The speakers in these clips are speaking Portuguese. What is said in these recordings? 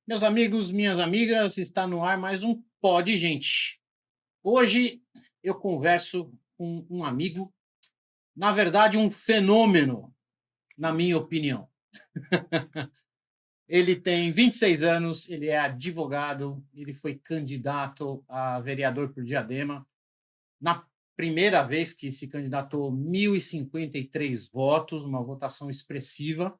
Meus amigos, minhas amigas, está no ar mais um Pod Gente. Hoje eu converso com um amigo, na verdade um fenômeno, na minha opinião. Ele tem 26 anos, ele é advogado, ele foi candidato a vereador por Diadema. Na primeira vez que se candidatou, 1.053 votos, uma votação expressiva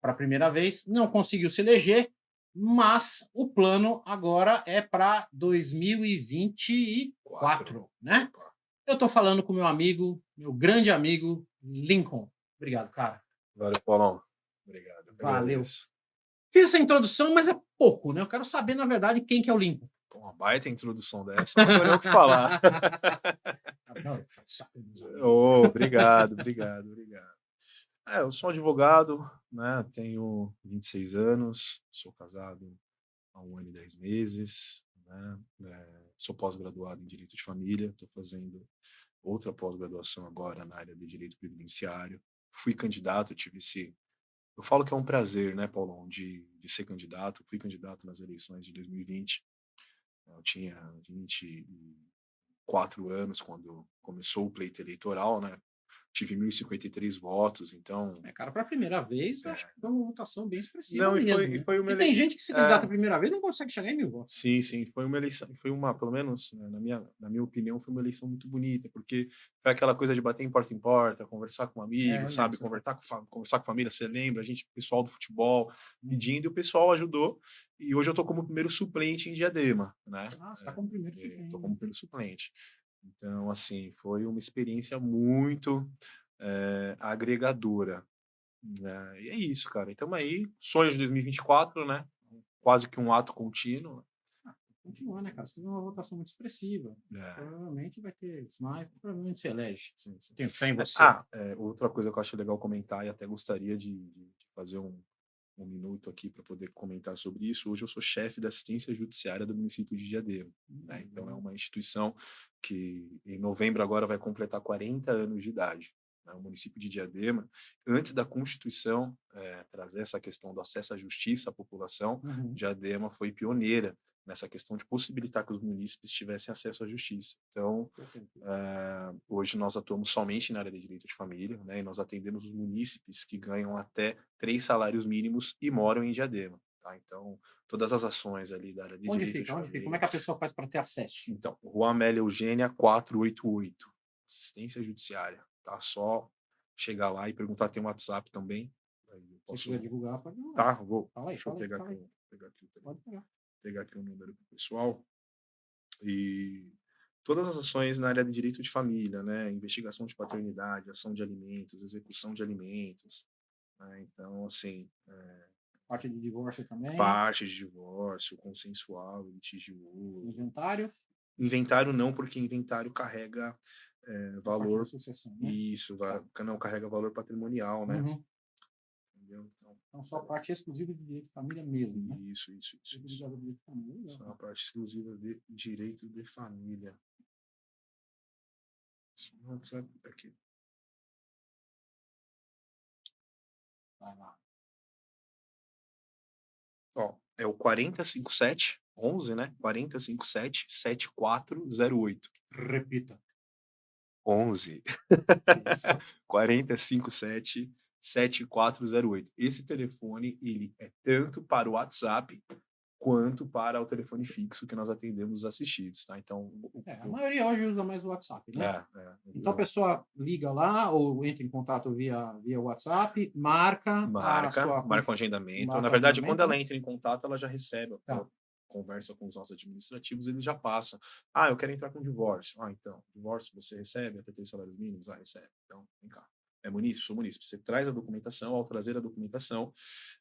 para a primeira vez, não conseguiu se eleger, mas o plano agora é para 2024, né? Opa. Eu estou falando com meu amigo, meu grande amigo, Lincoln. Obrigado, cara. Valeu, Paulão. Obrigado, eu que Valeu. agradeço. Fiz essa introdução, mas é pouco, né? Eu quero saber, na verdade, quem que é o Lincoln. Com uma baita introdução dessa, não tenho nem o que falar. Não, sabe, meus amigos. Ô, obrigado, obrigado, obrigado. Eu sou advogado, né? Tenho 26 anos, sou casado há 1 ano e 10 meses, né? Sou pós-graduado em Direito de Família, estou fazendo outra pós-graduação agora na área de Direito Previdenciário. Fui candidato, tive esse. Eu falo que é um prazer, né, Paulão, de ser candidato. Fui candidato nas eleições de 2020. Eu tinha 24 anos quando começou o pleito eleitoral, né? Tive 1.053 votos, então. É, cara, para a primeira vez, eu acho que É, foi uma votação bem expressiva não, mesmo, e né? foi uma Porque tem eleição. gente que se candidata a primeira vez e não consegue chegar em 1.000 votos. Sim, sim, foi uma eleição, foi uma, pelo menos, né, na minha opinião, foi uma eleição muito bonita, porque foi aquela coisa de bater em porta, conversar com um É, amigo, eu lembro. sabe, Você falou. conversar com família, você lembra, a gente, pessoal do futebol, Uhum. pedindo, e o pessoal ajudou, e hoje eu tô como primeiro suplente em Diadema, né, Ah, você está como primeiro tô suplente. como primeiro suplente. Então, assim, foi uma experiência muito agregadora, né, e é isso, cara, então aí, sonhos de 2024, né, quase que um ato contínuo, Continua, né, cara? Você teve uma votação muito expressiva. né. Provavelmente vai ter mais, provavelmente se elege. Sim, sim. Tenho fé em você. Outra coisa que eu acho legal comentar e até gostaria de fazer um minuto aqui para poder comentar sobre isso. Hoje eu sou chefe da assistência judiciária do município de Diadema, né? Então é Legal. uma instituição que em novembro agora vai completar 40 anos de idade, né? O município de Diadema, antes da Constituição trazer essa questão do acesso à justiça à população, Uhum. Diadema foi pioneira nessa questão de possibilitar que os munícipes tivessem acesso à justiça. Então, Perfeito. hoje nós atuamos somente na área de direito de família, né, e nós atendemos os munícipes que ganham até 3 salários mínimos e moram em Diadema, tá? Então, todas as ações ali da área de Onde direito de fica? Onde fica? Como é família. que a pessoa faz para ter acesso? Então, Rua Amélia Eugênia 488, assistência judiciária, tá? Só chegar lá e perguntar, tem um WhatsApp também, aí eu Se quiser posso. divulgar, pode divulgar. Tá, vou. Fala aí, Deixa eu fala aí, pegar fala aqui, aí. Pode pegar. pegar aqui o número pro pessoal. E todas as ações na área de direito de família, né, investigação de paternidade, ação de alimentos, execução de alimentos, né, então, assim, Parte de divórcio também. parte de divórcio, consensual, litigioso. Inventário. Inventário não, porque inventário carrega A parte da valor, sucessão, né? isso, Tá. não carrega valor patrimonial, né, Uhum. entendeu? Então, Então, só a parte exclusiva de direito de família mesmo, né? isso. Ligado ao direito de família, legal, Só a cara. parte exclusiva de direito de família. WhatsApp aqui. Vai lá. Ó, é o 4057 11, né, 4057 7408. Repita. 11 Isso. 4057 7408. Esse telefone, ele é tanto para o WhatsApp, quanto para o telefone fixo que nós atendemos os assistidos, tá? Então, É, a maioria hoje usa mais o WhatsApp, né? Então a eu pessoa liga lá ou entra em contato via WhatsApp, marca a sua marca um agendamento. Na marca o verdade, quando agendamento, né? ela entra em contato, ela já recebe, Tá. ela conversa com os nossos administrativos, eles já passam. Eu quero entrar com divórcio. Então, divórcio você recebe até 3 salários mínimos? Recebe. Então, vem cá. É munícipe, sou munícipe. Você traz a documentação, ao trazer a documentação,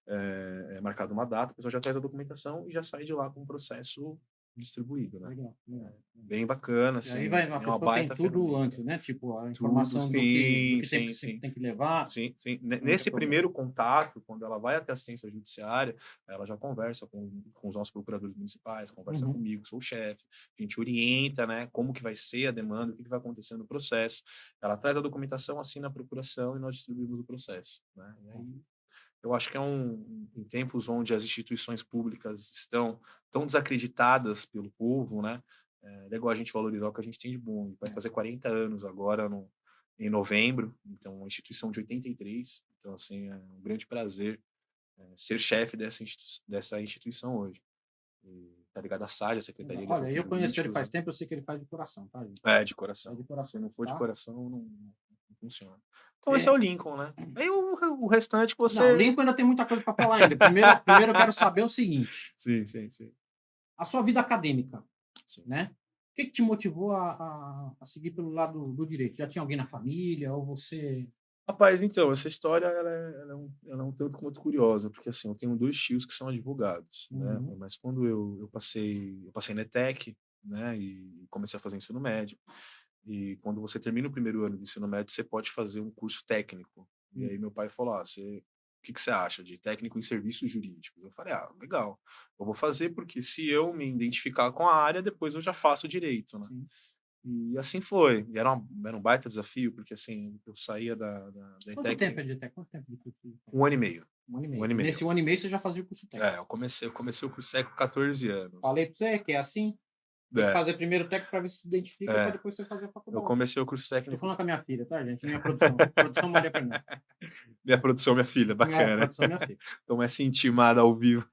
é marcada uma data, a pessoa já traz a documentação e já sai de lá com o processo distribuído, né? Legal, legal. Bem bacana, E aí assim, vai, a é uma pessoa tem baita tudo ferramenta. antes, né? Tipo, a Tudo, informação do sim, que sim, sim. tem que levar, Sim, sim. não vai ter Nesse problema. primeiro contato, quando ela vai até a assistência judiciária, ela já conversa com os nossos procuradores municipais, conversa Uhum. comigo, sou o chefe, a gente orienta, né, como que vai ser a demanda, o que que vai acontecer no processo. Ela traz a documentação, assina a procuração e nós distribuímos o processo, né? E aí Eu acho que em tempos onde as instituições públicas estão tão desacreditadas pelo povo, né? É legal a gente valorizar o que a gente tem de bom. Vai É. fazer 40 anos agora, em novembro, então, uma instituição de 83. Então, assim, é um grande prazer ser chefe dessa instituição hoje. E tá ligado à SAGE, a Secretaria de Olha, Assuntos eu conheço ele Jurídicos, faz né? tempo, eu sei que ele faz de coração, tá, gente? É, de Faz coração. de Se coração, não for de tá? coração, não funciona. Então, esse é É, o Lincoln, né? Aí o restante que não, o você. Lincoln ainda tem muita coisa para falar ainda. Primeiro eu quero saber o seguinte: Sim, sim, sim. a sua vida acadêmica, Sim. né? O que te motivou a seguir pelo lado do direito? Já tinha alguém na família ou você... Rapaz, então, essa história ela é um tanto quanto curiosa, porque assim, eu tenho 2 tios que são advogados, né? Uhum. Mas quando eu passei na ETEC, né, e comecei a fazer ensino médio. E quando você termina o primeiro ano do ensino médio, você pode fazer um curso técnico. E aí meu pai falou: "Ah, o que que você acha de técnico em serviços jurídicos?" Eu falei: "Ah, legal. Eu vou fazer porque se eu me identificar com a área, depois eu já faço direito, né?" Sim. E assim foi. E era um baita desafio, porque assim, eu saía da Quanto tempo ETEC é de até? Quanto tempo de curso? 1 ano e meio. Um ano e 1 meio. ano e E meio. nesse 1 ano e meio você já fazia o curso técnico. É, eu comecei o curso técnico com 14 anos. Falei para você que é assim. Tem que É, fazer primeiro o técnico para ver se identifica para é. depois você fazer a Eu faculdade. comecei o curso Tô técnico. falando com a minha filha, tá, gente? Minha produção. Produção Maria Fernanda. Minha produção, minha filha, É, bacana. produção minha filha. Então, essa intimada ao vivo.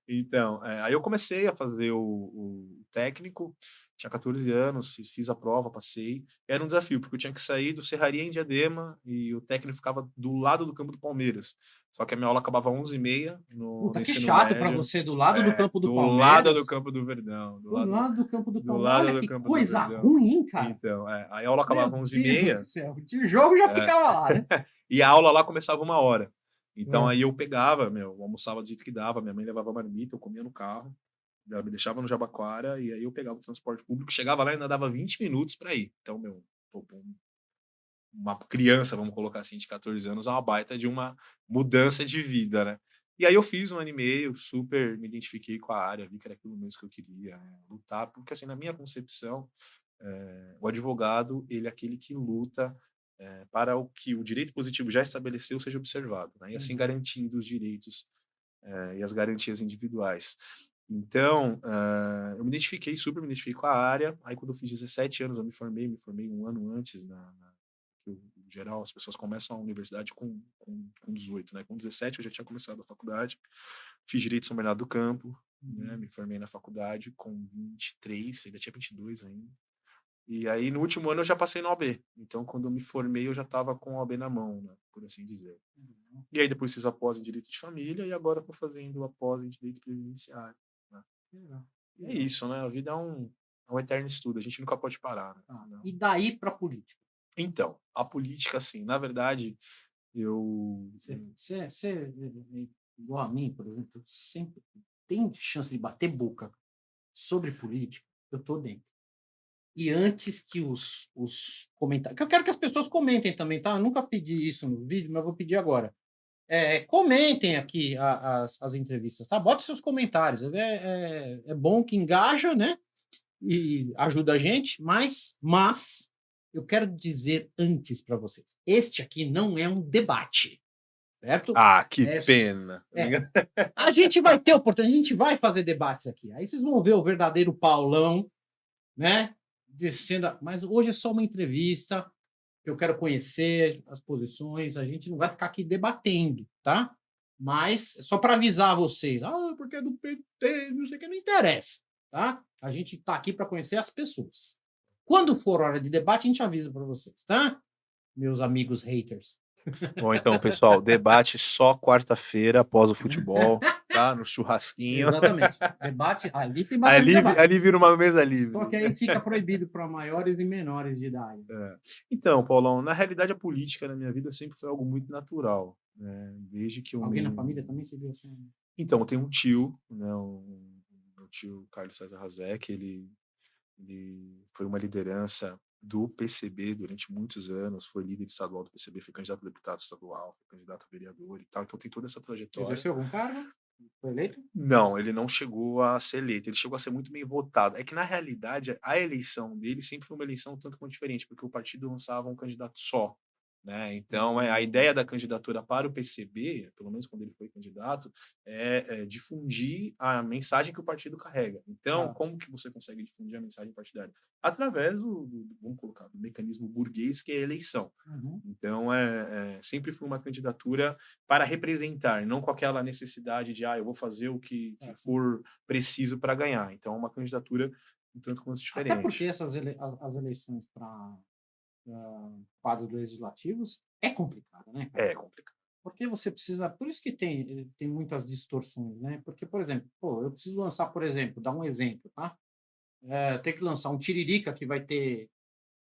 Então, aí eu comecei a fazer o técnico, tinha 14 anos, fiz a prova, passei. Era um desafio, porque eu tinha que sair do Serraria em Diadema e o técnico ficava do lado do campo do Palmeiras. Só que a minha aula acabava às 11h30 no Puta, que ensino chato para médio. você do lado do campo do Do lado do Palmeiras. campo do Verdão. Do lado do campo do Do Palmeiras. lado Olha do que campo do coisa Verdão. ruim, hein, cara? Então, aí a aula Meu acabava às Deus do 11h30. céu. O jogo já É. ficava lá, né? E a aula lá começava 1 hora. Então É. aí eu pegava, eu almoçava do jeito que dava, minha mãe levava marmita, eu comia no carro, ela me deixava no Jabaquara, e aí eu pegava o transporte público, chegava lá e ainda dava 20 minutos para ir. Então, pô, uma criança, vamos colocar assim, de 14 anos, é uma baita de uma mudança de vida, né? E aí eu fiz 1 ano e meio, super me identifiquei com a área, vi que era aquilo mesmo que eu queria, lutar, porque assim, na minha concepção, o advogado, ele é aquele que luta para o que o direito positivo já estabeleceu seja observado, né? E assim Uhum. garantindo os direitos e as garantias individuais. Então, eu super me identifiquei com a área. Aí, quando eu fiz 17 anos, eu me formei 1 ano antes, que em geral as pessoas começam a universidade com 18, né? Com 17 eu já tinha começado a faculdade, fiz Direito em São Bernardo do Campo, né? Me formei na faculdade com 23, ainda tinha 22 ainda. E aí, no último ano, eu já passei no OAB. Então, quando eu me formei, eu já estava com o OAB na mão, né, por assim dizer. E aí, depois fiz a pós em Direito de Família e agora estou fazendo a pós em Direito Previdenciário, né? Legal, E é legal. isso, né? A vida é um eterno estudo, a gente nunca pode parar, né? Tá. E daí para política? Então, a política, assim, na verdade, eu... Você, igual a mim, por exemplo, sempre tem chance de bater boca sobre política, eu tô dentro. E antes que os comentários. Que eu quero que as pessoas comentem também, tá? Eu nunca pedi isso no vídeo, mas vou pedir agora. Comentem aqui as entrevistas, tá? Bote seus comentários. É bom que engaja, né? E ajuda a gente, mas eu quero dizer antes para vocês: este aqui não é um debate, certo? Ah, que É, pena. é, a gente vai ter oportunidade, a gente vai fazer debates aqui. Aí vocês vão ver o verdadeiro Paulão, né? Descendo, mas hoje é só uma entrevista. Eu quero conhecer as posições. A gente não vai ficar aqui debatendo, tá? Mas só para avisar vocês, porque é do PT, não sei o que, não interessa, tá? A gente está aqui para conhecer as pessoas. Quando for hora de debate, a gente avisa para vocês, tá? Meus amigos haters. Bom, então, pessoal, debate só quarta-feira após o futebol, tá? No churrasquinho. Exatamente. Debate, ali tem bastante Ali, debate. ali vira uma mesa Só que livre. aí fica proibido para maiores e menores de idade. Então, Paulão, na realidade a política na minha vida sempre foi algo muito natural, né? Desde que eu Alguém na me... família também se viu assim? Então, eu tenho um tio, né? Meu tio Carlos César Razek, ele foi uma liderança do PCB durante muitos anos, foi líder estadual do PCB, foi candidato a deputado estadual, foi candidato a vereador e tal, então tem toda essa trajetória. Exerceu algum cargo? Foi eleito? Não, ele não chegou a ser eleito, ele chegou a ser muito bem votado. É que, na realidade, a eleição dele sempre foi uma eleição tanto quanto diferente, porque o partido lançava um candidato só, né? Então, a ideia da candidatura para o PCB, pelo menos quando ele foi candidato, é difundir a mensagem que o partido carrega. Então, Ah, como que você consegue difundir a mensagem partidária? Através vamos colocar, do mecanismo burguês, que é a eleição. uhum. Então, sempre foi uma candidatura para representar, não com aquela necessidade de, eu vou fazer o que É. for preciso para ganhar. Então, é uma candidatura um tanto quanto Até porque diferente. as eleições para quadros legislativos é complicado, né, cara? É complicado. Porque você precisa, por isso que tem muitas distorções, né? Porque, por exemplo, pô, eu preciso lançar, por exemplo, dar um exemplo, tá? Tem que lançar um Tiririca que vai ter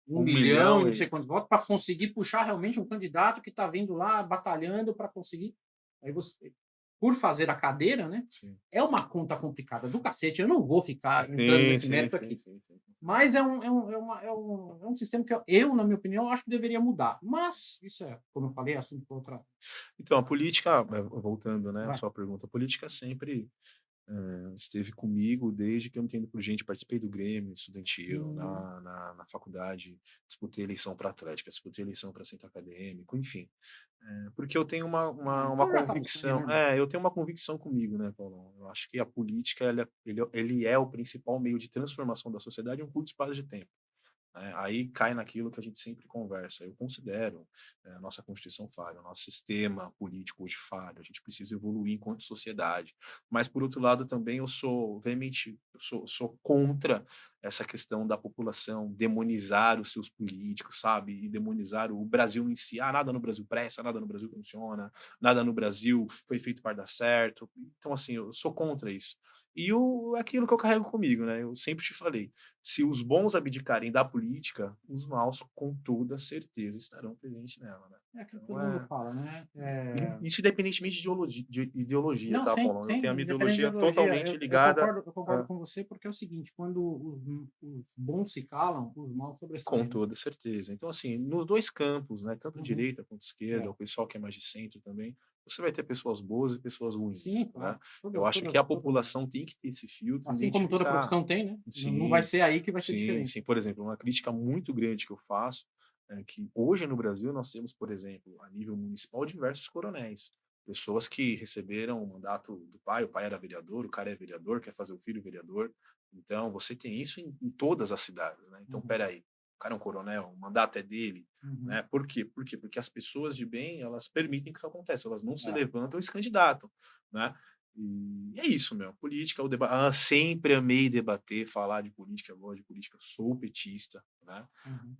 um 1 milhão bilhão e não sei e... quantos votos para conseguir puxar realmente um candidato que está vindo lá batalhando para conseguir. Aí você, por fazer a cadeira, né? Sim. É uma conta complicada do cacete. Eu não vou ficar entrando Sim, nesse sim, mérito sim, aqui. sim, sim. Mas é um sistema que eu, na minha opinião, acho que deveria mudar. Mas isso é, como eu falei, assunto para outra. Então, a política, voltando, né, a Vai. sua pergunta, a política sempre esteve comigo desde que eu me entendo por gente. Participei do Grêmio estudantil Hum, na faculdade, disputei eleição para atlética, disputei eleição para centro acadêmico, enfim. Porque eu tenho uma então já tá no sangue, convicção, né, meu? eu tenho uma convicção comigo, né, Paulão? Eu acho que a política, ele é o principal meio de transformação da sociedade em um curto espaço de tempo, né? Aí cai naquilo que a gente sempre conversa. Eu considero a nossa Constituição falha, o nosso sistema político hoje falha, a gente precisa evoluir enquanto sociedade. Mas, por outro lado, também eu sou veemente, eu sou contra essa questão da população demonizar os seus políticos, sabe? E demonizar o Brasil em si. Nada no Brasil presta, nada no Brasil funciona, nada no Brasil foi feito para dar certo. Então, assim, eu sou contra isso. E é aquilo que eu carrego comigo, né? Eu sempre te falei, se os bons abdicarem da política, os maus, com toda certeza, estarão presentes nela, né? É aquilo que Então, todo mundo fala, né? isso independentemente de ideologia, Não, tá, sem, Paulo? Eu sem, tenho a minha independente de ideologia ideologia, totalmente eu ligada concordo a... com você, porque é o seguinte, quando os bons se calam, os maus Com sobressaem, né? toda certeza. Então, assim, nos dois campos, né, tanto Uhum. direita quanto esquerda, É. o pessoal que é mais de centro também, você vai ter pessoas boas e pessoas ruins, Sim, né? claro. Eu acho que a Toda. população tem que ter esse filtro, Assim como toda identificar. profissão tem, né? Não vai Sim, ser aí que vai ser sim, diferente. sim. Por exemplo, uma crítica muito grande que eu faço é que hoje no Brasil nós temos, por exemplo, a nível municipal, diversos coronéis. Pessoas que receberam o mandato do pai, o pai era vereador, o cara é vereador, quer fazer o filho vereador. Então, você tem isso em todas as cidades, né? Então, Uhum. peraí, o cara é um coronel, o mandato é dele, Uhum. né? Por quê? Por quê? Porque as pessoas de bem, elas permitem que isso aconteça, elas não se É. levantam e se candidatam, né? E é isso, meu. Política, sempre amei debater, falar de política, eu gosto de política, sou petista, né? Uhum.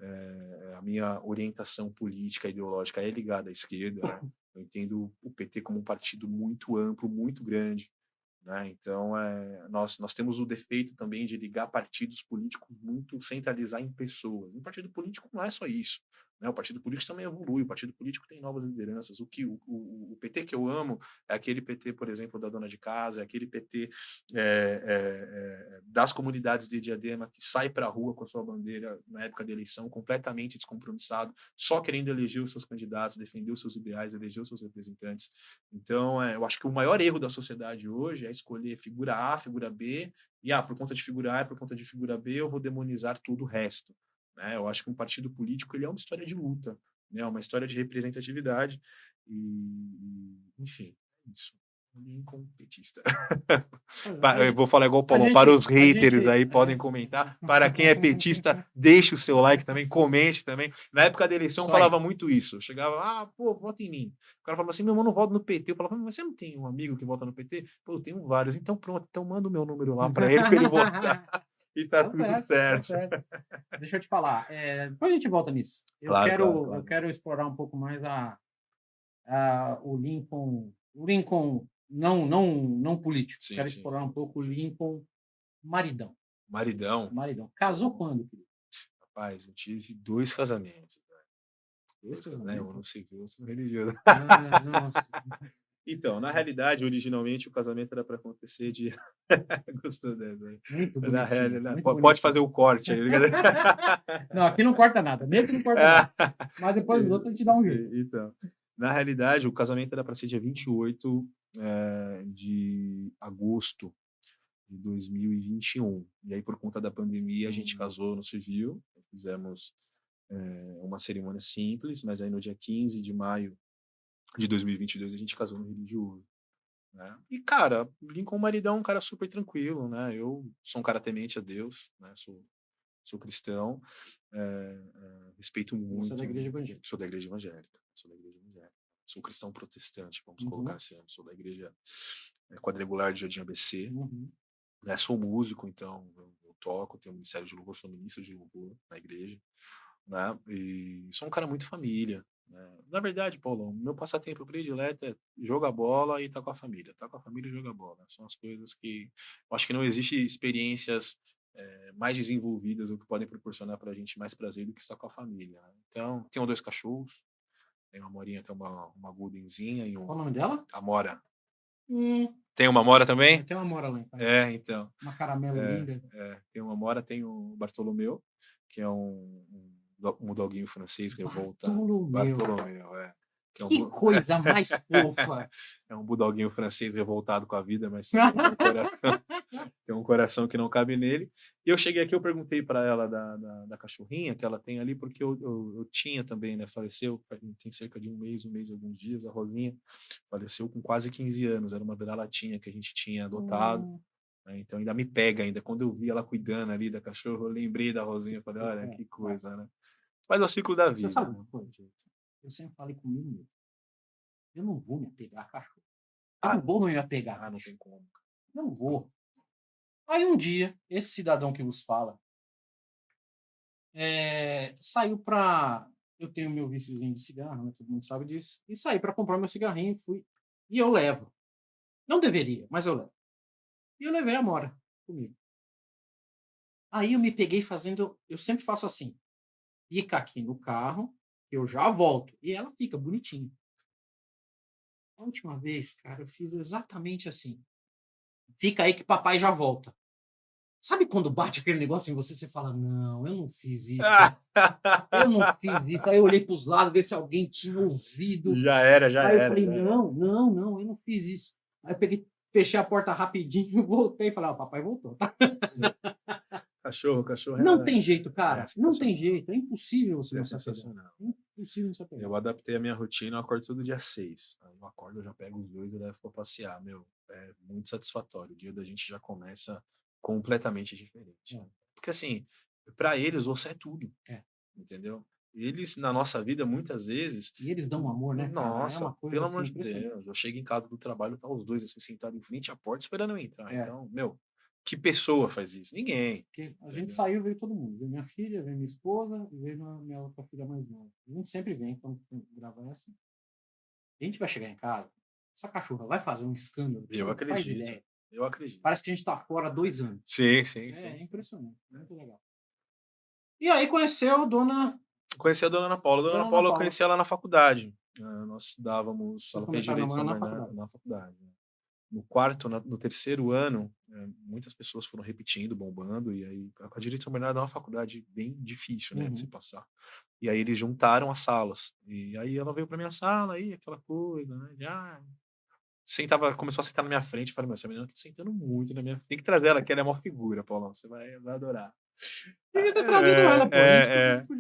A minha orientação política ideológica é ligada à esquerda, né? Eu entendo o PT como um partido muito amplo, muito grande, né? Então, nós temos o defeito também de ligar partidos políticos muito, centralizar em pessoas. Um partido político não é só isso, né? O partido político também evolui, o partido político tem novas lideranças. O PT que eu amo é aquele PT, por exemplo, da dona de casa, é aquele PT das comunidades de Diadema que sai para a rua com a sua bandeira na época da eleição, completamente descompromissado, só querendo eleger os seus candidatos, defender os seus ideais, eleger os seus representantes. Então, eu acho que o maior erro da sociedade hoje é escolher figura A, figura B, e por conta de figura A, por conta de figura B, eu vou demonizar todo o resto, né? Eu acho que um partido político ele é uma história de luta, né? Uma história de representatividade enfim, é isso. Lincoln petista. Pois é, Eu vou falar igual o a Paulão, para gente, os a haters gente, aí podem comentar. Para quem é petista, deixe o seu like também, comente também. Na época da eleição eu isso aí. falava muito isso. Eu chegava, pô, vota em mim. O cara falava assim, meu irmão, não voto no PT. Eu falava, mas você não tem um amigo que vota no PT? Pô, eu tenho vários. Então pronto, então manda o meu número lá para ele votar. E tá Tá tudo certo, tá certo. certo. Deixa eu te falar, depois a gente volta nisso. Eu Claro, claro, quero, eu claro. quero explorar um pouco mais o Lincoln não político. Sim, Quero sim, explorar um sim. pouco o Lincoln maridão. Maridão. Maridão. Casou quando, querido? Rapaz, eu tive 2 casamentos. Dois Né? Um casamentos? no civil, outro no religioso. Nossa. Então, na realidade, originalmente, o casamento era para acontecer de... Gostou dessa, né? Muito Na bonitinho, realidade, muito pode fazer bonitinho. o corte aí. Não, aqui não corta nada. Nesse não corta nada. Mas depois dos outros a gente dá um jeito. Então, na realidade, o casamento era para ser dia 28 de agosto de 2021. E aí, por conta da pandemia, a gente Hum, casou no civil, fizemos uma cerimônia simples, mas aí no dia 15 de maio de 2022 a gente casou no religioso, né? E, cara, Lincoln Maridão é um cara super tranquilo, né? Eu sou um cara temente a Deus, né? Sou cristão, respeito Você é da muito. igreja evangélica. Sou da igreja evangélica. Sou cristão protestante, vamos Uhum. colocar assim. Sou da igreja quadrangular de Jardim ABC. Uhum. Né? Sou músico, então eu toco, tenho um ministério de louvor, sou ministro de louvor na igreja. Né? E sou um cara muito família. Né? Na verdade, Paulão, meu passatempo predileto é jogar bola e estar com a família. Estar com a família e jogar bola. São as coisas que eu acho que não existe experiências mais desenvolvidas ou que podem proporcionar para a gente mais prazer do que estar com a família. Né? Então, tenho 2 cachorros. Tenho uma Morinha que é uma Goldenzinha e Qual o nome dela? Amora. Tem uma Amora também? Tem uma Amora lá em casa. Então. Uma caramelo linda. Tem uma Amora, tem o Bartolomeu, que é um doguinho francês revoltado. Bartolomeu, Que coisa mais fofa! É um bulldoguinho francês revoltado com a vida, mas tem um coração que não cabe nele. E eu cheguei aqui, eu perguntei para ela da cachorrinha que ela tem ali, porque eu tinha também, né? Faleceu, tem cerca de um mês, alguns dias, a Rosinha faleceu com quase 15 anos, era uma vira-latinha que a gente tinha adotado. Né? Então ainda me pega ainda. Quando eu vi ela cuidando ali da cachorra, eu lembrei da Rosinha, falei, olha, que coisa, né? Mas é o ciclo da vida. Você sabe uma coisa? Eu sempre falei comigo mesmo. Eu não vou me apegar a cachorro. Eu não vou me apegar. Não tem como. Não vou. Aí um dia, esse cidadão que vos fala saiu para... Eu tenho meu viciozinho de cigarro, né? Todo mundo sabe disso. E saí para comprar meu cigarrinho, fui. E eu levo. Não deveria, mas eu levo. E eu levei a Amora comigo. Aí eu me peguei fazendo... Eu sempre faço assim. Fica aqui no carro, eu já volto. E ela fica bonitinha. A última vez, cara, eu fiz exatamente assim. Fica aí que papai já volta. Sabe quando bate aquele negócio em você, você fala, não, eu não fiz isso. Eu não fiz isso. Aí eu olhei para os lados, ver se alguém tinha ouvido. Já era. Aí eu falei, não, eu não fiz isso. Aí eu peguei, fechei a porta rapidinho, voltei e falei, papai voltou, tá? Cachorro. Não tem jeito, cara. Não tem jeito. É impossível você não se sensacional. Impossível não se apegar. Eu adaptei a minha rotina, eu acordo todo dia 6. Aí eu acordo, eu já pego os 2 e levo pra passear. Meu, é muito satisfatório. O dia da gente já começa completamente diferente. Porque assim, pra eles você é tudo. Entendeu? Eles, na nossa vida, muitas vezes... E eles dão amor, né, cara? Nossa, é uma coisa pelo assim, amor de Deus. Eu chego em casa do trabalho, tá os 2 assim, sentados em frente à porta, esperando eu entrar. Então, meu, que pessoa faz isso? Ninguém. Porque a gente saiu, veio todo mundo. Veio minha filha, veio minha esposa e veio minha outra filha mais nova. A gente sempre vem quando grava essa. A gente vai chegar em casa, essa cachorra vai fazer um escândalo. Eu acredito. Faz ideia. Eu acredito. Parece que a gente tá fora há 2 anos. Sim. É impressionante. Muito legal. E aí conheceu a dona... Conheci a dona Ana Paula. Dona Ana Paula eu conheci ela na faculdade. Nós estudávamos... Ela fez direito na faculdade. No terceiro ano, muitas pessoas foram repetindo, bombando, e aí a direito de São Bernardo é uma faculdade bem difícil, né, de se passar. E aí eles juntaram as salas. E aí ela veio pra minha sala, aí aquela coisa, né, começou a sentar na minha frente, falei, essa menina tá sentando muito na minha frente. Tem que trazer ela, que ela é uma figura, Paulão, você vai adorar. Devia ter trazido ela, pô.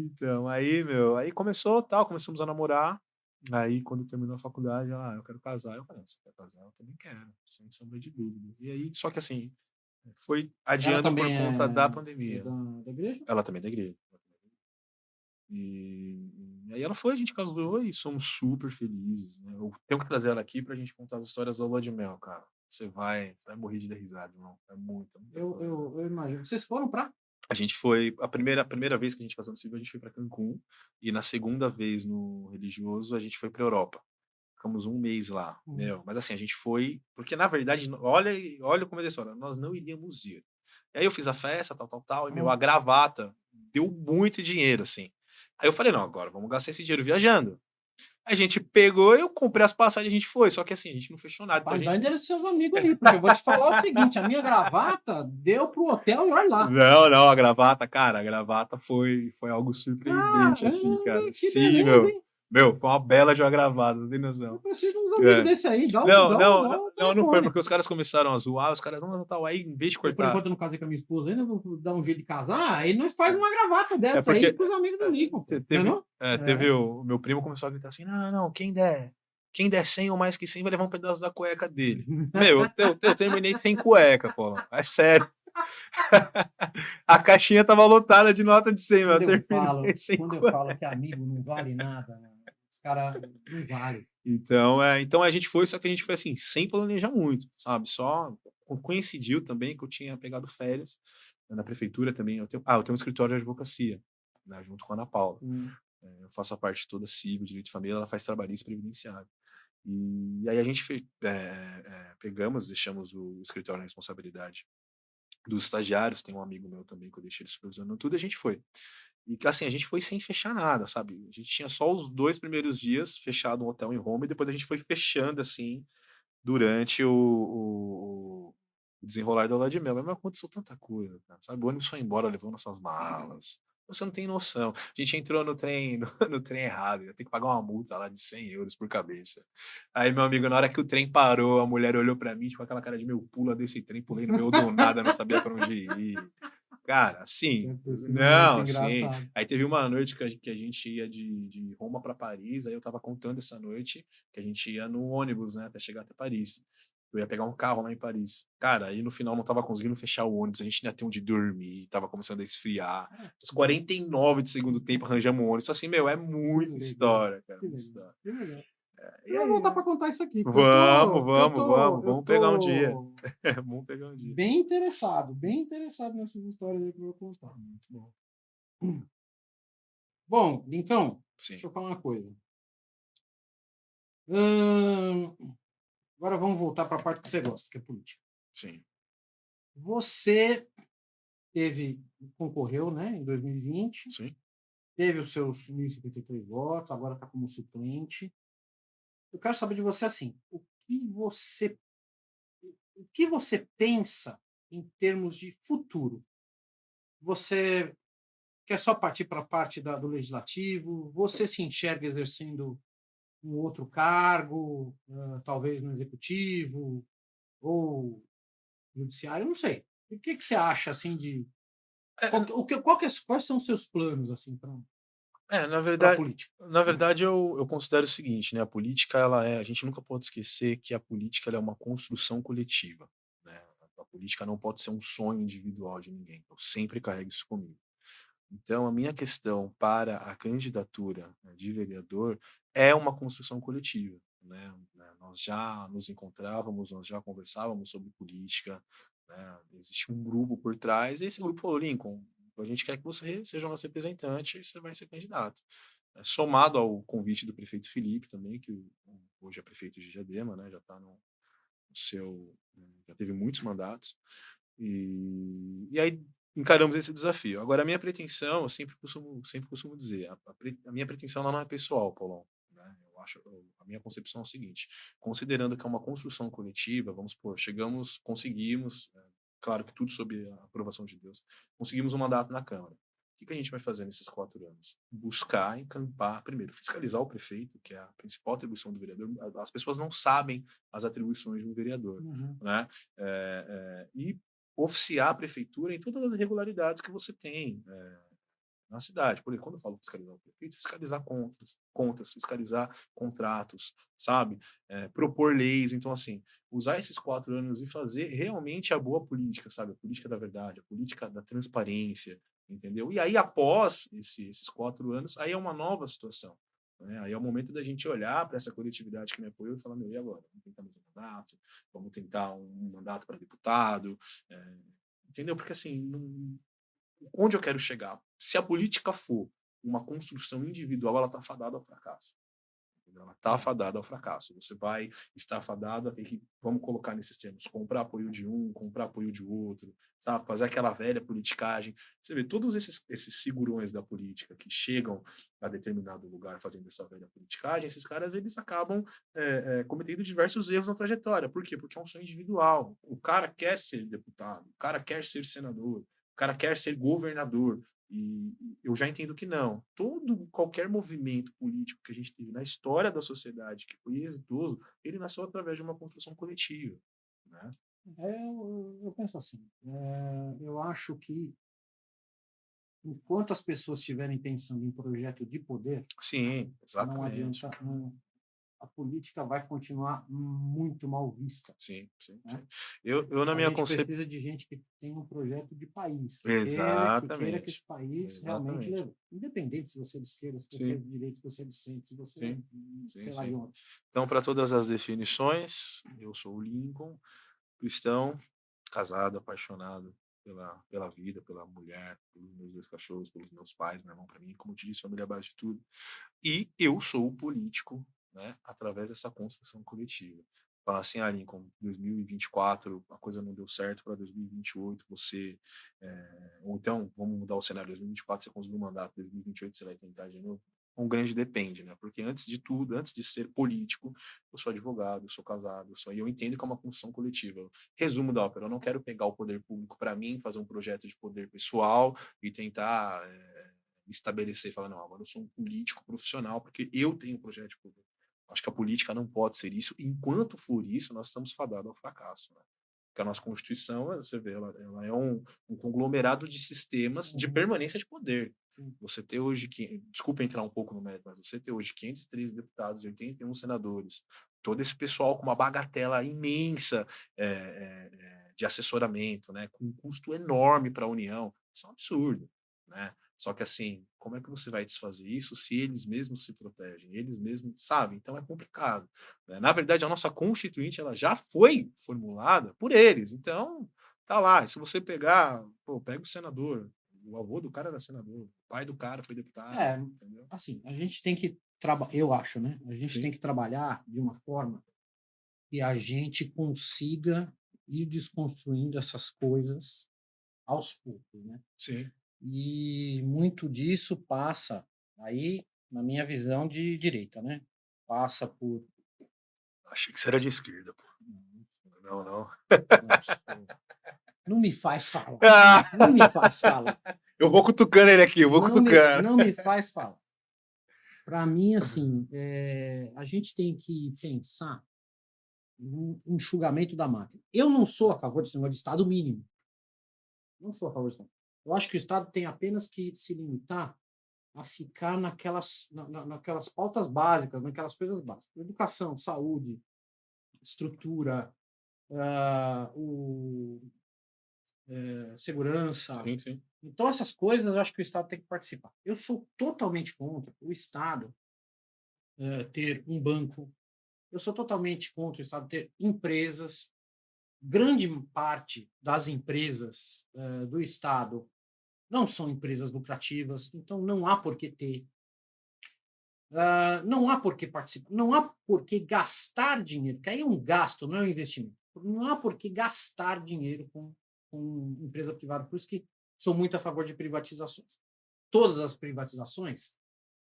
Então, aí começamos a namorar. Aí, quando terminou a faculdade, eu quero casar. Eu falei, você quer casar? Eu também quero, sem sombra de dúvida. E aí, só que assim, foi adiando por conta da pandemia. Da igreja? Ela também é da igreja. E aí ela foi, a gente casou e somos super felizes. Né? Eu tenho que trazer ela aqui pra gente contar as histórias da lua de mel, cara. Você vai morrer de dar risada, irmão. É muito. Eu imagino. Vocês foram pra? A gente foi, a primeira vez que a gente casou no civil, a gente foi para Cancún, e na segunda vez no religioso, a gente foi para Europa. Ficamos 1 mês lá, mas assim, a gente foi, porque na verdade, olha como é a história, nós não iríamos ir. E aí eu fiz a festa, tal, e a gravata deu muito dinheiro, assim. Aí eu falei, não, agora vamos gastar esse dinheiro viajando. A gente pegou, eu comprei as passagens, a gente foi. Só que assim, a gente não fechou nada. Então dá endereço dos seus amigos ali, porque eu vou te falar o seguinte, a minha gravata deu pro hotel e olha lá. Não, a gravata foi algo surpreendente, assim, cara. Sim, beleza, meu. Hein? Meu, foi uma bela de uma gravada, não tem Eu noção. preciso de uns amigos É. desse aí, Não, não, dá não, o não foi, telefone. porque os caras começaram a zoar, os caras, não, tal, aí em vez de Eu, por cortar. enquanto, eu não casei com a minha esposa ainda, vou dar um jeito de casar, aí nós faz É, uma gravata é dessa aí porque que os amigos não ligam, pô. Não é teve, não? teve É. o meu primo começou a gritar assim: não, não, quem der 100 ou mais que 100 vai levar um pedaço da cueca dele. Meu, eu terminei sem cueca, pô. É sério. A caixinha tava lotada de nota de 100, meu. Eu terminei sem Quando eu falo cueca. que amigo não vale nada, né, os caras não valem. Então a gente foi, só que a gente foi assim, sem planejar muito, sabe? Só coincidiu também que eu tinha pegado férias na prefeitura também. Eu tenho um escritório de advocacia, né, junto com a Ana Paula. Eu faço a parte toda civil, direito de família, ela faz trabalhista e previdenciário. E aí a gente pegamos, deixamos o escritório na responsabilidade dos estagiários, tem um amigo meu também que eu deixei ele supervisionando tudo, e a gente foi. E assim, a gente foi sem fechar nada, sabe? A gente tinha só os 2 primeiros dias fechado um hotel em Roma e depois a gente foi fechando, assim, durante o desenrolar da lua de mel. Mas aconteceu tanta coisa, cara, sabe? O ônibus foi embora, levou nossas malas. Você não tem noção. A gente entrou no trem, no trem errado, ia ter que pagar uma multa lá de 100 euros por cabeça. Aí, meu amigo, na hora que o trem parou, a mulher olhou pra mim, tipo, aquela cara de meu, pula desse trem, pulei no meio do nada, não sabia pra onde ir. Cara, assim, Deve ter sido muito não, assim. engraçado. Aí teve uma noite que a gente ia de Roma para Paris, aí eu tava contando essa noite que a gente ia no ônibus, né, até chegar até Paris. Eu ia pegar um carro lá em Paris. Cara, aí no final não tava conseguindo fechar o ônibus, a gente ainda tem onde dormir, tava começando a esfriar. Os 49 de segundo tempo arranjamos um ônibus. Assim, meu, é Que muita legal, história, cara, que muita legal, história. que legal. E Eu vou aí, voltar né? para contar isso aqui, porque Vamos, eu vamos, tô, vamos, eu vamos pegar um dia. tô Vamos pegar um dia. bem interessado nessas histórias aí que eu vou contar. Muito bom. Bom, Lincão, Sim, deixa eu falar uma coisa. Agora vamos voltar para a parte que você gosta, que é política. sim, Você concorreu, né, em 2020, sim. teve os seus 1.053 votos, agora está como suplente. Eu quero saber de você assim, o que você pensa em termos de futuro? Você quer só partir para a parte do legislativo? Você se enxerga exercendo um outro cargo, talvez no executivo ou judiciário? Eu não sei. O que você acha assim de quais são os seus planos assim Na para a verdade, política? eu considero o seguinte, né, a política a gente nunca pode esquecer que a política ela é uma construção coletiva, né, a política não pode ser um sonho individual de ninguém, eu sempre carrego isso comigo. Então a minha questão para a candidatura, né, de vereador é uma construção coletiva, nós já nos encontrávamos, nós já conversávamos sobre política, né, existe um grupo por trás, e esse grupo falou: "Lincoln, a gente quer que você seja o nosso representante e você vai ser candidato". Somado ao convite do prefeito Felipe também, que hoje é prefeito de Diadema, né, já está no seu, já teve muitos mandatos, e aí encaramos esse desafio. Agora, a minha pretensão, eu sempre costumo dizer, a minha pretensão ela não é pessoal, Paulão, né? A minha concepção é o seguinte: considerando que é uma construção coletiva, vamos supor, conseguimos, claro que tudo sob a aprovação de Deus, conseguimos um mandato na Câmara. O que a gente vai fazer nesses 4 anos? Buscar encampar, primeiro, fiscalizar o prefeito, que é a principal atribuição do vereador. As pessoas não sabem as atribuições de um vereador, Uhum. né? E oficiar a prefeitura em todas as irregularidades que você tem na cidade. Por exemplo, quando eu falo fiscalizar o prefeito, fiscalizar contas, fiscalizar contratos, sabe? Propor leis. Então, assim, usar esses 4 anos e fazer realmente a boa política, sabe? A política da verdade, a política da transparência, entendeu? E aí, após esses 4 anos, aí é uma nova situação. Né? Aí é o momento da gente olhar para essa coletividade que me apoiou e falar: meu, e agora? Vamos tentar mais um mandato? Vamos tentar um mandato para deputado? Entendeu? Porque, assim, onde eu quero chegar? Se a política for uma construção individual, ela está fadada ao fracasso. Entendeu? Ela está fadada ao fracasso. Você vai estar fadado a ter que, vamos colocar nesses termos, comprar apoio de um, comprar apoio de outro, sabe? Fazer aquela velha politicagem. Você vê, todos esses figurões da política que chegam a determinado lugar fazendo essa velha politicagem, esses caras eles acabam cometendo diversos erros na trajetória. Por quê? Porque é um sonho individual. O cara quer ser deputado, o cara quer ser senador, o cara quer ser governador. E eu já entendo que não. Qualquer movimento político que a gente teve na história da sociedade que foi exitoso, ele nasceu através de uma construção coletiva, né? Eu penso assim, eu acho que enquanto as pessoas estiverem pensando em projeto de poder, Sim, não exatamente. adianta, a política vai continuar muito mal vista, Sim, sim, né? sim. Eu na A minha gente concepção. precisa de gente que tenha um projeto de país, que queira que esse Exatamente. país realmente Exatamente. leve, independente se você é de esquerda, se você é Sim, de direita, se você é de centro, se você é, sim, sim, sei lá de sim. onde. Então, para todas as definições, eu sou o Lincoln, cristão, casado, apaixonado pela vida, pela mulher, pelos meus 2 cachorros, pelos meus pais, meu irmão, para mim, como disse, família abaixo de tudo. E eu sou o político, né, através dessa construção coletiva. Falar assim, Lincoln, 2024 a coisa não deu certo, para 2028 você. Ou então, vamos mudar o cenário, 2024 você conseguiu um mandato, 2028 você vai tentar de novo. Um grande depende, né? Porque antes de tudo, antes de ser político, eu sou advogado, eu sou casado, e eu entendo que é uma construção coletiva. Resumo da ópera, eu não quero pegar o poder público para mim, fazer um projeto de poder pessoal e tentar estabelecer, falar, não, agora eu sou um político profissional porque eu tenho um projeto de poder. Acho que a política não pode ser isso. Enquanto for isso, nós estamos fadados ao fracasso. Né? Porque a nossa Constituição, você vê, ela é um conglomerado de sistemas de Uhum. permanência de poder. Você ter hoje, desculpa entrar um pouco no mérito, mas você ter hoje 513 deputados e 81 senadores, todo esse pessoal com uma bagatela imensa de assessoramento, né, com um custo enorme para a União, isso é um absurdo. Né? Só que assim, como é que você vai desfazer isso se eles mesmos se protegem, eles mesmos, sabe? Então é complicado. Né? Na verdade, a nossa Constituinte ela já foi formulada por eles. Então, tá lá. E se você pegar, pega o senador, o avô do cara era senador, o pai do cara foi deputado, É, entendeu? assim, a gente tem que trabalhar, eu acho, né? A gente tem Sim, que trabalhar de uma forma que a gente consiga ir desconstruindo essas coisas aos poucos, né? sim. E muito disso passa, aí, na minha visão de direita, né? Passa por. Achei que você era de esquerda, pô. Não, não. Não, sou- não me faz falar. Ah! Não me faz falar. Eu vou cutucando ele aqui, eu vou cutucando. Não me faz falar. Para mim, assim, a gente tem que pensar no enxugamento da máquina. Eu não sou a favor desse negócio de Estado mínimo. Não sou a favor disso. Eu acho que o Estado tem apenas que se limitar a ficar naquelas pautas básicas, naquelas coisas básicas. Educação, saúde, estrutura, segurança. Sim, sim. Então, essas coisas eu acho que o Estado tem que participar. Eu sou totalmente contra o Estado ter um banco. Eu sou totalmente contra o Estado ter empresas. Grande parte das empresas do Estado não são empresas lucrativas, então não há por que ter. Não há por que participar, não há por que gastar dinheiro, que aí é um gasto, não é um investimento. Não há por que gastar dinheiro com empresa privada. Por isso que sou muito a favor de privatizações. Todas as privatizações,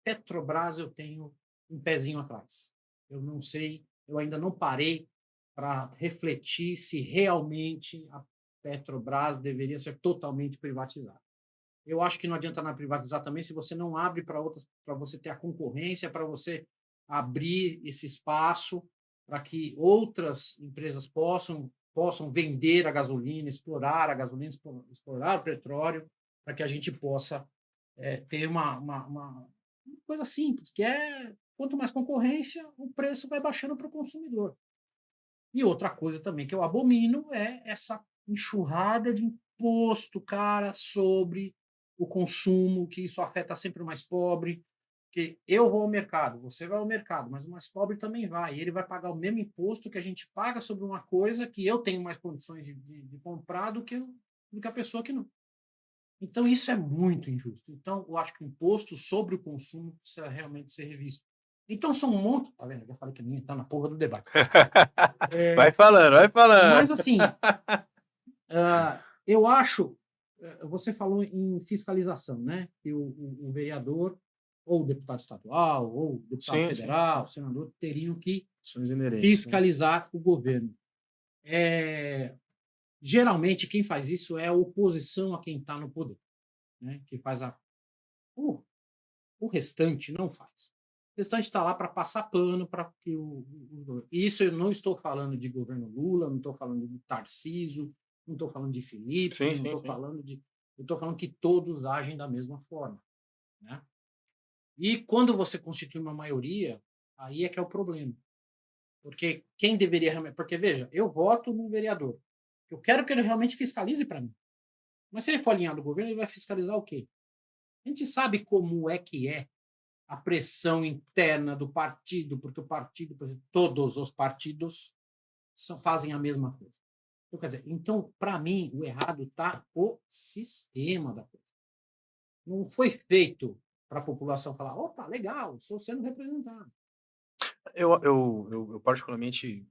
Petrobras eu tenho um pezinho atrás. Eu não sei, eu ainda não parei para refletir se realmente a Petrobras deveria ser totalmente privatizada. Eu acho que não adianta nada privatizar também se você não abre para outras, para você ter a concorrência, para você abrir esse espaço para que outras empresas possam vender a gasolina, explorar a gasolina, explorar o petróleo, para que a gente possa ter uma coisa simples, que é quanto mais concorrência, o preço vai baixando para o consumidor. E outra coisa também que eu abomino é essa enxurrada de imposto, cara, sobre o consumo, que isso afeta sempre o mais pobre. Que eu vou ao mercado, você vai ao mercado, mas o mais pobre também vai. E ele vai pagar o mesmo imposto que a gente paga sobre uma coisa que eu tenho mais condições de comprar do que a pessoa que não. Então, isso é muito injusto. Então, eu acho que o imposto sobre o consumo precisa realmente ser revisto. Então, são um monte. Tá vendo? Eu já falei que a minha está na porra do debate. Vai falando, vai falando. Mas, assim, eu acho. Você falou em fiscalização, né? Que o vereador, ou o deputado estadual, ou o deputado Sim, sim. federal, o senador, teriam que Ações inerentes, né? fiscalizar o governo. Geralmente, quem faz isso é a oposição a quem está no poder. né, que faz o, o restante não faz. O restante está lá para passar pano para que Isso eu não estou falando de governo Lula, não estou falando de Tarcísio, não estou falando de Felipe, Sim, não sim, estou sim. falando de. Eu estou falando que todos agem da mesma forma, né? E quando você constitui uma maioria, aí é que é o problema. Porque quem deveria realmente. Porque, veja, eu voto no vereador. Eu quero que ele realmente fiscalize para mim. Mas se ele for alinhado do governo, ele vai fiscalizar o quê? A gente sabe como é a pressão interna do partido, porque o partido, por exemplo, todos os partidos fazem a mesma coisa. Então, quer dizer, então, para mim, o errado está o sistema da coisa. Não foi feito para a população falar, opa, legal, estou sendo representado. Eu particularmente,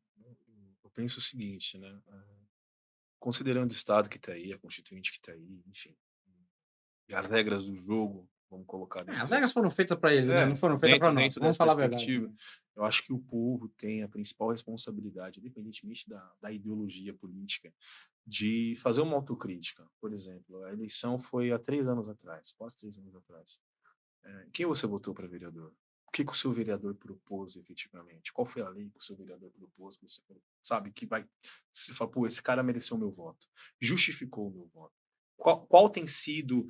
eu penso o seguinte, né? Considerando o Estado que está aí, a Constituinte que está aí, enfim, e as regras do jogo, vamos colocar As dentro regras foram feitas para ele, né? Não foram feitas para nós. dentro Vamos dessa falar a verdade. perspectiva, Né? eu acho que o povo tem a principal responsabilidade, independentemente da ideologia política, de fazer uma autocrítica. Por exemplo, a eleição foi há 3 anos atrás, quase 3 anos atrás. Quem você votou para vereador? O que o seu vereador propôs efetivamente? Qual foi a lei que o seu vereador propôs? Que você sabe que vai. Você fala, pô, esse cara mereceu o meu voto. Justificou o meu voto. Qual tem sido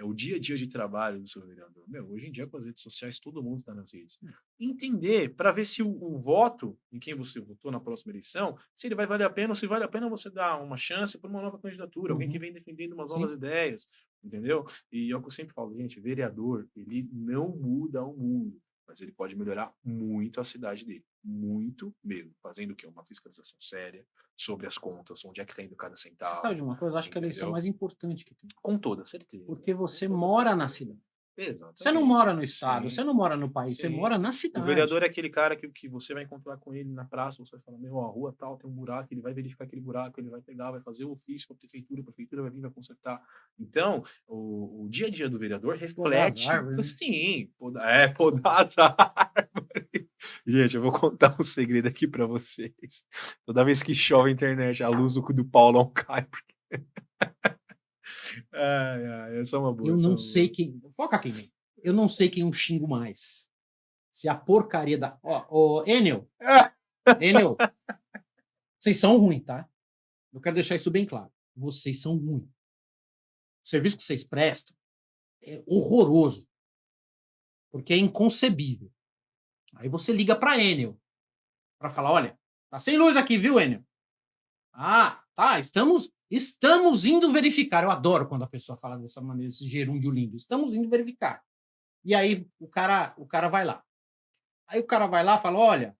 o dia a dia de trabalho do seu vereador? Meu, hoje em dia, com as redes sociais, todo mundo está nas redes. Entender, para ver se o voto em quem você votou na próxima eleição, se ele vai valer a pena ou se vale a pena você dar uma chance para uma nova candidatura, alguém que vem defendendo umas novas ideias, entendeu? E é o que eu sempre falo, gente, vereador, ele não muda o mundo, mas ele pode melhorar muito a cidade dele. Muito mesmo. Fazendo o quê? Uma fiscalização séria sobre as contas, onde é que está indo cada Você sabe centavo, de uma coisa? Eu acho que a eleição é entendeu? mais importante que tem. Com toda certeza. Porque Com você toda mora na certeza. cidade. Você não Exatamente. mora no estado, você Sim, não mora no país, você sim, mora sim. na O cidade. vereador é aquele cara que você vai encontrar com ele na praça, você vai falar, meu, a rua tal tem um buraco, ele vai verificar aquele buraco, ele vai pegar, vai fazer o ofício para a prefeitura vai vir, vai consertar. Então, o dia a dia do vereador Podar as reflete, árvores, né? sim, podar as árvores. Gente, eu vou contar um segredo aqui para vocês. Toda vez que chove a internet, a luz do Paulão cai. Ai, ai, essa é uma boa, Eu essa é não uma sei boa. quem. Foca aqui, vem. Eu não sei quem eu xingo mais. Se a porcaria da. Ó, Enel, Enel, vocês são ruins, tá? Eu quero deixar isso bem claro. Vocês são ruins. O serviço que vocês prestam é horroroso, porque é inconcebível. Aí você liga para Enel para falar, olha, tá sem luz aqui, viu, Enel? Ah, tá, estamos indo verificar. Eu adoro quando a pessoa fala dessa maneira, esse gerúndio lindo. Estamos indo verificar. E aí o cara vai lá. Aí o cara vai lá e fala, olha,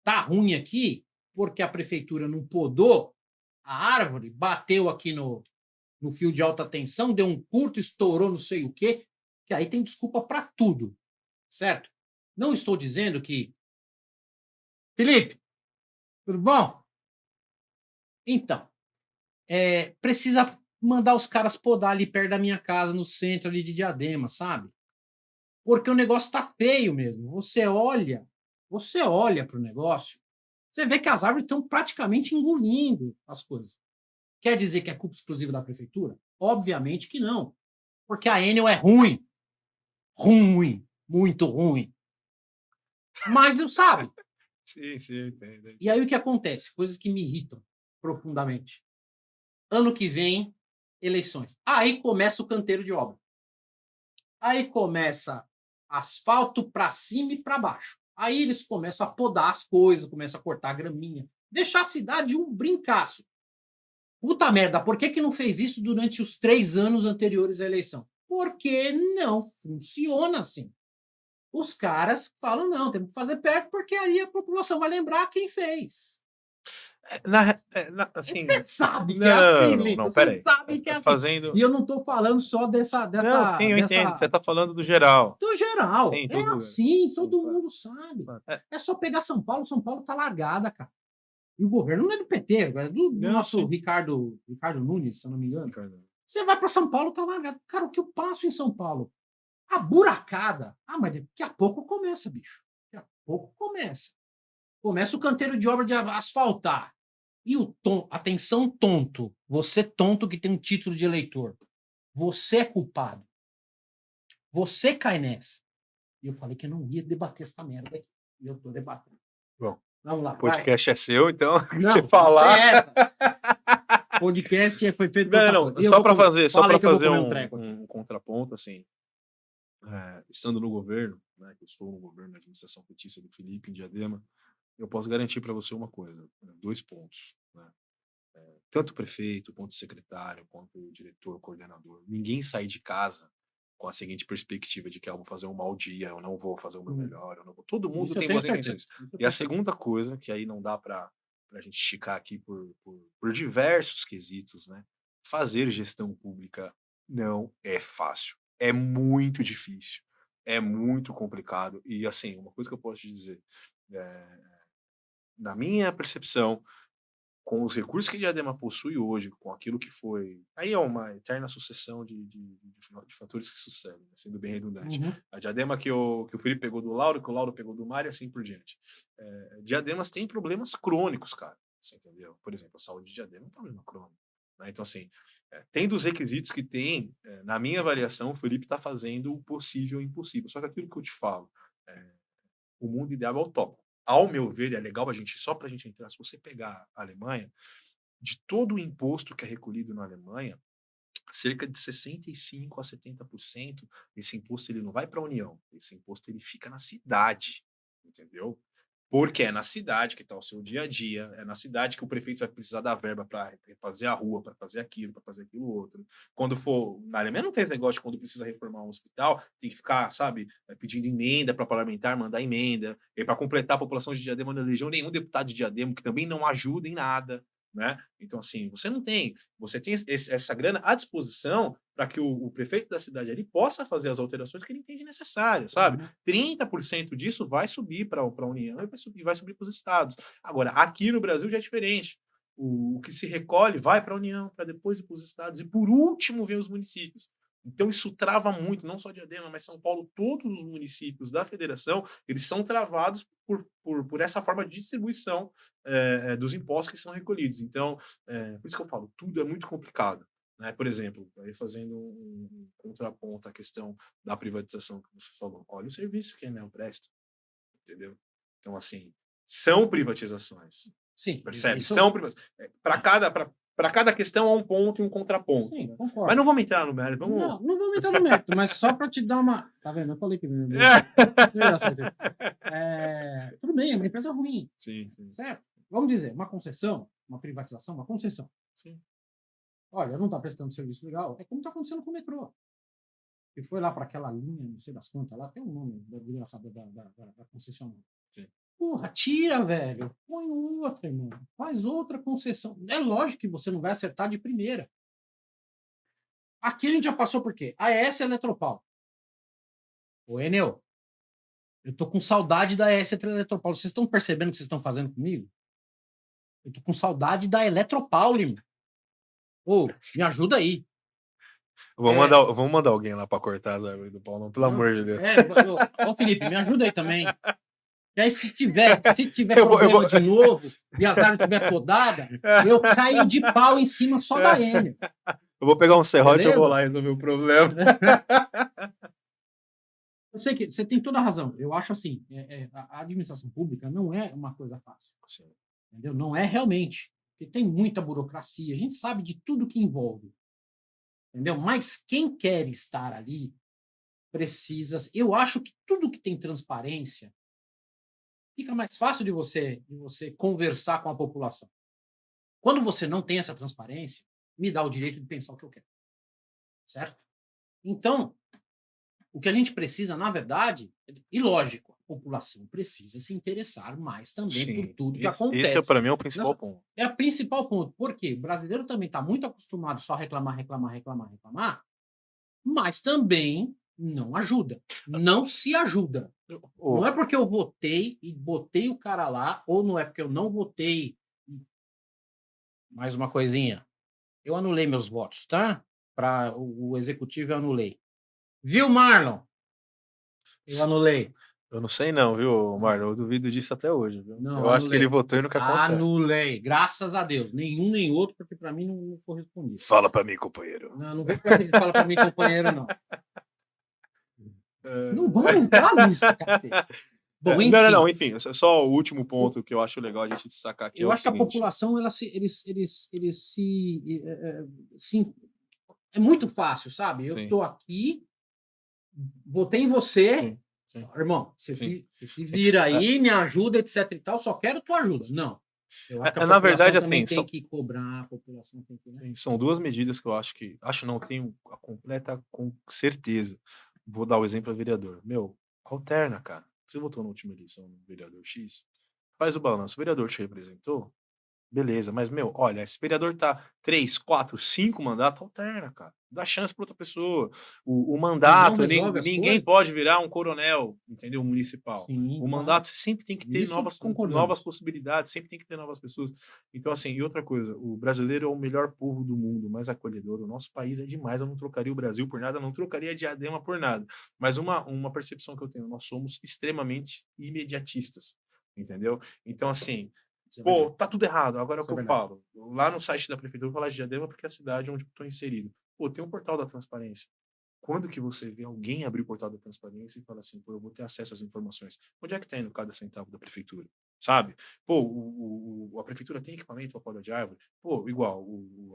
tá ruim aqui porque a prefeitura não podou a árvore, bateu aqui no fio de alta tensão, deu um curto, estourou não sei o quê, que aí tem desculpa para tudo, certo? Não estou dizendo que Felipe, tudo bom? Então, precisa mandar os caras podar ali perto da minha casa, no centro ali de Diadema, sabe? Porque o negócio tá feio mesmo. Você olha para o negócio, você vê que as árvores estão praticamente engolindo as coisas. Quer dizer que é culpa exclusiva da prefeitura? Obviamente que não. Porque a Enel é ruim. Ruim. Muito ruim. Mas não sabe. Sim, sim, entendo. E aí o que acontece? Coisas que me irritam profundamente. Ano que vem, eleições. Aí começa o canteiro de obra. Aí começa asfalto para cima e para baixo. Aí eles começam a podar as coisas, começam a cortar a graminha. Deixar a cidade um brincaço. Puta merda, por que não fez isso durante os 3 anos anteriores à eleição? Porque não funciona assim. Os caras falam, não, temos que fazer perto porque aí a população vai lembrar quem fez. Assim, Você sabe que é assim, não, não, Lico, não, vocês peraí. sabem que é assim. E Fazendo. eu não estou falando só Não, sim, eu entendo. Você está falando do geral. do geral. Sim, É todo lugar. assim, Sim, todo claro. mundo sabe. Claro. É só pegar São Paulo tá largada, cara. E o governo não é do PT, é do Não, nosso sim. Ricardo Nunes, se eu não me engano. Ricardo. Você vai para São Paulo, tá largado. Cara, o que eu passo em São Paulo? A buracada. Ah, mas daqui a pouco começa, bicho. Daqui a pouco começa. Começa o canteiro de obra de asfaltar. E atenção, tonto. Você tonto que tem um título de eleitor. Você é culpado. Você cai nessa. E eu falei que eu não ia debater essa merda aqui. E eu tô debatendo. Bom, Vamos lá, o vai. podcast é seu, então Não, você falar. não tem essa. Podcast foi feito por outra Não, coisa. E eu só vou para comer. fazer, só Falei para que eu vou fazer comer um treco aqui. um contraponto, assim, estando no governo, né, que eu estou no governo, na administração petista do Felipe em Diadema, eu posso garantir para você uma coisa, 2 pontos, né? Tanto o prefeito, quanto o secretário, quanto o diretor, o coordenador, ninguém sai de casa com a seguinte perspectiva de que eu vou fazer um mau dia, eu não vou fazer o meu melhor, eu não vou. Todo mundo Isso eu tem tenho boas certeza. intenções. E a segunda coisa, que aí não dá para a gente esticar aqui por diversos quesitos, né? Fazer gestão pública não é fácil. É muito difícil. É muito complicado. E, assim, uma coisa que eu posso te dizer, na minha percepção, com os recursos que Diadema possui hoje, com aquilo que foi. Aí é uma eterna sucessão de fatores que sucedem, né, sendo bem redundante. Uhum. A Diadema que o Felipe pegou do Lauro, que o Lauro pegou do Mário e assim por diante. Diademas tem problemas crônicos, cara. Você entendeu? Por exemplo, a saúde de Diadema é um problema crônico. Né? Então, assim, tendo os requisitos que tem, na minha avaliação, o Felipe está fazendo o possível e o impossível. Só que aquilo que eu te falo, o mundo ideal é utópico. Ao meu ver, é legal só para a gente entrar, se você pegar a Alemanha, de todo o imposto que é recolhido na Alemanha, cerca de 65% a 70% desse imposto ele não vai para a União, esse imposto ele fica na cidade, entendeu? Porque é na cidade que está o seu dia a dia, é na cidade que o prefeito vai precisar da verba para fazer a rua, para fazer aquilo, para fazer aquilo outro. Quando for. Na Alemanha não tem esse negócio de quando precisa reformar um hospital, tem que ficar, sabe, pedindo emenda para parlamentar, mandar emenda. E para completar a população de Diadema não elegeu nenhum deputado de Diadema, que também não ajuda em nada. Né? Então, assim, você tem essa grana à disposição para que o prefeito da cidade ali possa fazer as alterações que ele entende necessárias, sabe? 30% disso vai subir para a União e vai subir para os estados. Agora, aqui no Brasil já é diferente. O que se recolhe vai para a União, para depois ir para os estados e, por último, vem os municípios. Então, isso trava muito, não só Diadema, mas São Paulo, todos os municípios da federação, eles são travados por essa forma de distribuição dos impostos que são recolhidos. Então, por isso que eu falo, tudo é muito complicado. Né? Por exemplo, aí fazendo um contraponto à questão da privatização que você falou, olha o serviço que a Enel presta, entendeu? Então, assim, são privatizações. Sim. Percebe? Isso... São privatizações. Para cada questão há um ponto e um contraponto. Sim, né? concordo. Mas não vamos entrar no mérito. Não vamos entrar no mérito, mas só para te dar uma. Tá vendo? Eu falei que não ia certo. Tudo bem, é uma empresa ruim. Sim, sim. Certo? Vamos dizer, uma concessão, uma privatização, uma concessão. Sim. Olha, não está prestando serviço legal. É como está acontecendo com o metrô. E foi lá para aquela linha, não sei das quantas, lá tem um nome desgraçado da concessionária. Sim. Porra, tira, velho. Põe outra, irmão. Faz outra concessão. É lógico que você não vai acertar de primeira. Aqui a gente já passou por quê? AES e Eletropaulo. Ô, Enel, eu tô com saudade da AES e Eletropaulo. Vocês estão percebendo o que vocês estão fazendo comigo? Eu tô com saudade da Eletropaulo, irmão. Ô, me ajuda aí. Vamos mandar alguém lá para cortar as árvores do pau, não, pelo amor de Deus. Ô, Felipe, me ajuda aí também. E aí, se tiver problema de novo e as árvores estiver podada, eu caio de pau em cima só da Enel. Eu vou pegar um serrote e eu vou lá resolver o problema. Eu sei que você tem toda a razão. Eu acho assim, a administração pública não é uma coisa fácil. Sim. Entendeu? Não é realmente. Porque tem muita burocracia, a gente sabe de tudo que envolve. Entendeu? Mas quem quer estar ali precisa. Eu acho que tudo que tem transparência fica mais fácil de você conversar com a população. Quando você não tem essa transparência, me dá o direito de pensar o que eu quero. Certo? Então, o que a gente precisa, na verdade, e lógico, a população precisa se interessar mais também por tudo que acontece. Esse, para mim, é o principal ponto. É o principal ponto. Por quê? O brasileiro também está muito acostumado só a reclamar, mas também não ajuda. Não se ajuda. Não é porque eu votei e botei o cara lá, ou não é porque eu não votei. Mais uma coisinha. Eu anulei meus votos, tá? Para o executivo eu anulei. Viu, Marlon? Eu anulei. Eu não sei não, viu, Marlon? Eu duvido disso até hoje, viu? Não, Eu acho que ele anulei. votou e nunca acontece. Anulei. Graças a Deus. Nenhum nem outro, porque para mim não correspondia. Fala pra mim, companheiro. Não, não vem com essa de fala para mim, companheiro, não. Não vamos É. entrar nisso, cacete. Bom, Não, enfim. enfim, só o último ponto que eu acho legal a gente destacar aqui é Eu o acho que a seguinte. população, eles se. É muito fácil, sabe? Eu Sim, tô aqui, votei em você, sim, sim, irmão, você sim, se sim. vira aí, me ajuda, etc e tal, só quero tua ajuda. Não. Eu acho que a Na verdade, população também assim, tem que cobrar, a população tem que, né? sim, são duas medidas que eu acho que. Acho não, tenho a completa com certeza. Vou dar o exemplo a vereador. Meu, alterna, cara. Você votou na última eleição no vereador X, faz o balanço. O vereador te representou? Beleza, mas, meu, olha, esse vereador tá 3, 4, 5 mandatos, alterna, cara. Dá chance pra outra pessoa. O Mas não mandato, resolve as ninguém coisas? pode virar um coronel, entendeu? Municipal. Sim, O claro. mandato você sempre tem que ter Nisso novas concordamos. possibilidades, sempre tem que ter novas pessoas. Então, assim, e outra coisa, o brasileiro é o melhor povo do mundo, mais acolhedor. O nosso país é demais, eu não trocaria o Brasil por nada, não trocaria Diadema por nada. Mas uma percepção que eu tenho, nós somos extremamente imediatistas, entendeu? Então, assim, Isso é pô, verdade. tá tudo errado. Agora é o Isso que é eu verdade. falo. Lá no site da prefeitura, eu vou falar de Diadema porque é a cidade onde eu estou inserido. Pô, tem um portal da transparência. Quando que você vê alguém abrir o portal da transparência e fala assim, pô, eu vou ter acesso às informações? Onde é que tá indo cada centavo da prefeitura? Sabe? Pô, a prefeitura tem equipamento para poda de árvore? Pô, igual,